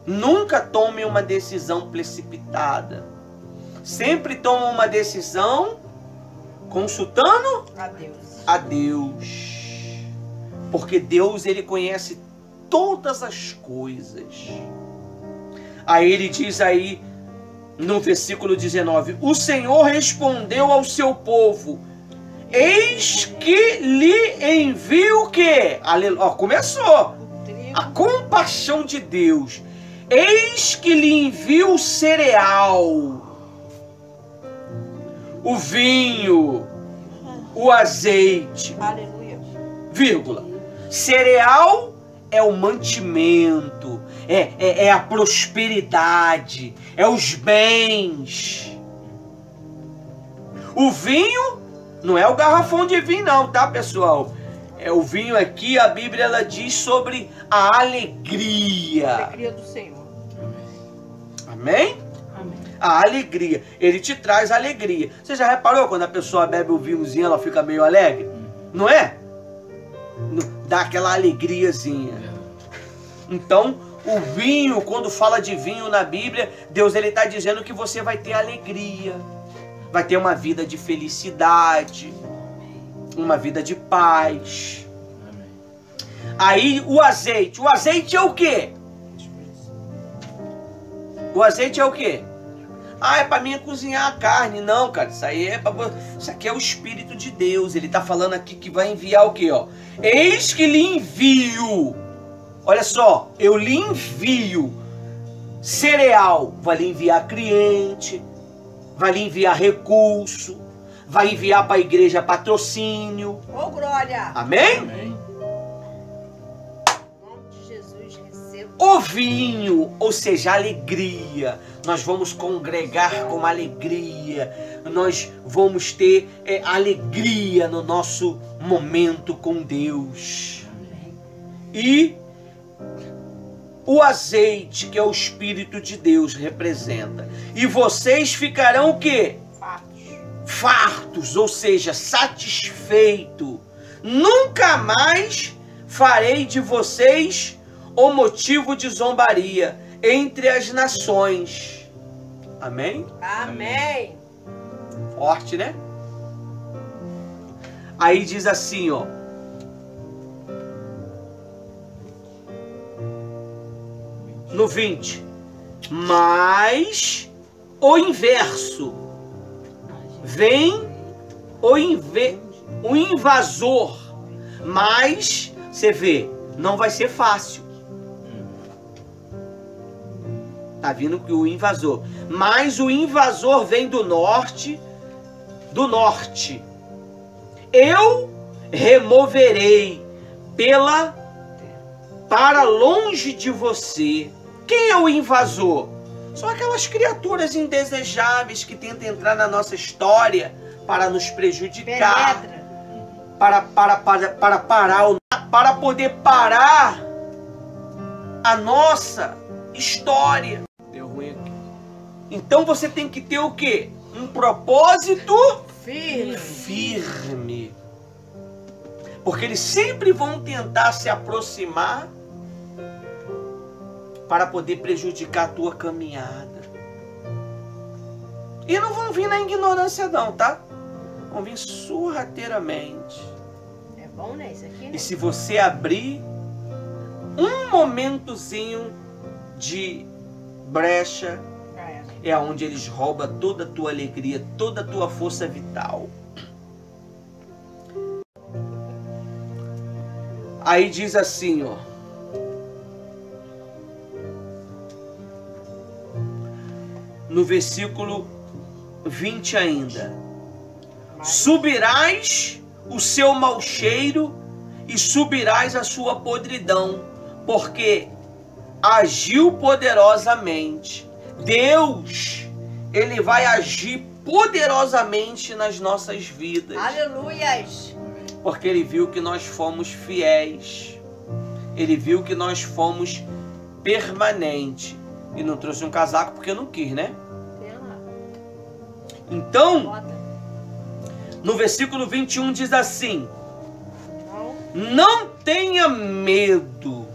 A: Nunca tomem uma decisão precipitada. Sempre tomam uma decisão consultando a Deus. Porque Deus, ele conhece todas as coisas. Aí ele diz aí no versículo 19: o Senhor respondeu ao seu povo: eis que lhe envio o quê? Ó, começou a compaixão de Deus. Eis que lhe envio o cereal, o vinho, o azeite.
B: Aleluia.
A: Vírgula. Cereal é o mantimento, é a prosperidade, é os bens. O vinho não é o garrafão de vinho não, tá, pessoal? É o vinho aqui, a Bíblia ela diz sobre a alegria.
B: A alegria do Senhor.
A: Amém?
D: Amém.
A: A alegria. Ele te traz alegria. Você já reparou quando a pessoa bebe o vinhozinho, ela fica meio alegre? Não é? Dá aquela alegriazinha. Então, o vinho, quando fala de vinho na Bíblia, Deus ele está dizendo que você vai ter alegria. Vai ter uma vida de felicidade. Uma vida de paz. Aí o azeite. O azeite é o quê? O azeite é o quê? Ah, é para mim cozinhar a carne. Não, cara, isso aí é para... Isso aqui é o Espírito de Deus. Ele está falando aqui que vai enviar o quê, ó? Eis que lhe envio. Olha só, eu lhe envio cereal. Vai lhe enviar cliente. Vai lhe enviar recurso. Vai enviar para a igreja patrocínio.
B: Ô, glória!
A: Amém?
C: Amém.
B: Em nome de Jesus, receba.
A: O vinho, ou seja, alegria. Nós vamos congregar com alegria. Nós vamos ter alegria no nosso momento com Deus. E o azeite, que é o Espírito de Deus, representa. E vocês ficarão o quê? Fartos, ou seja, satisfeito. Nunca mais farei de vocês o motivo de zombaria entre as nações. Amém?
B: Amém.
A: Forte, né? Aí diz assim, ó. No 20. Mas o inverso. Vem o invasor. Mas, você vê, não vai ser fácil. Tá vindo que o invasor. Mas o invasor vem do norte. Eu removerei para longe de você. Quem é o invasor? São aquelas criaturas indesejáveis que tentam entrar na nossa história para nos prejudicar.
B: Penetra.
A: Para poder parar a nossa história. Deu ruim aqui. Então você tem que ter o quê? Um propósito firme. Porque eles sempre vão tentar se aproximar para poder prejudicar a tua caminhada. E não vão vir na ignorância não, tá? Vão vir sorrateiramente.
B: É bom, né? Isso aqui, né?
A: E se você abrir um momentozinho de brecha, é onde eles roubam toda a tua alegria, toda a tua força vital. Aí diz assim, ó. No versículo 20 ainda. Subirás o seu mau cheiro e subirás a sua podridão, porque agiu poderosamente. Deus, ele vai agir poderosamente nas nossas vidas.
B: Aleluias.
A: Porque Ele viu que nós fomos fiéis. Ele viu que nós fomos permanentes. E não trouxe um casaco porque não quis, né? Então, no versículo 21 diz assim: não tenha medo,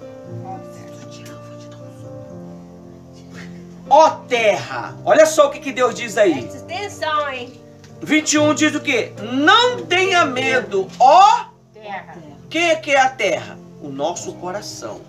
A: ó terra. Olha só o que Deus diz aí.
B: Presta atenção, hein?
A: 21 diz o quê? Não tenha medo, ó
B: Terra.
A: Quem é que é a terra? O nosso coração.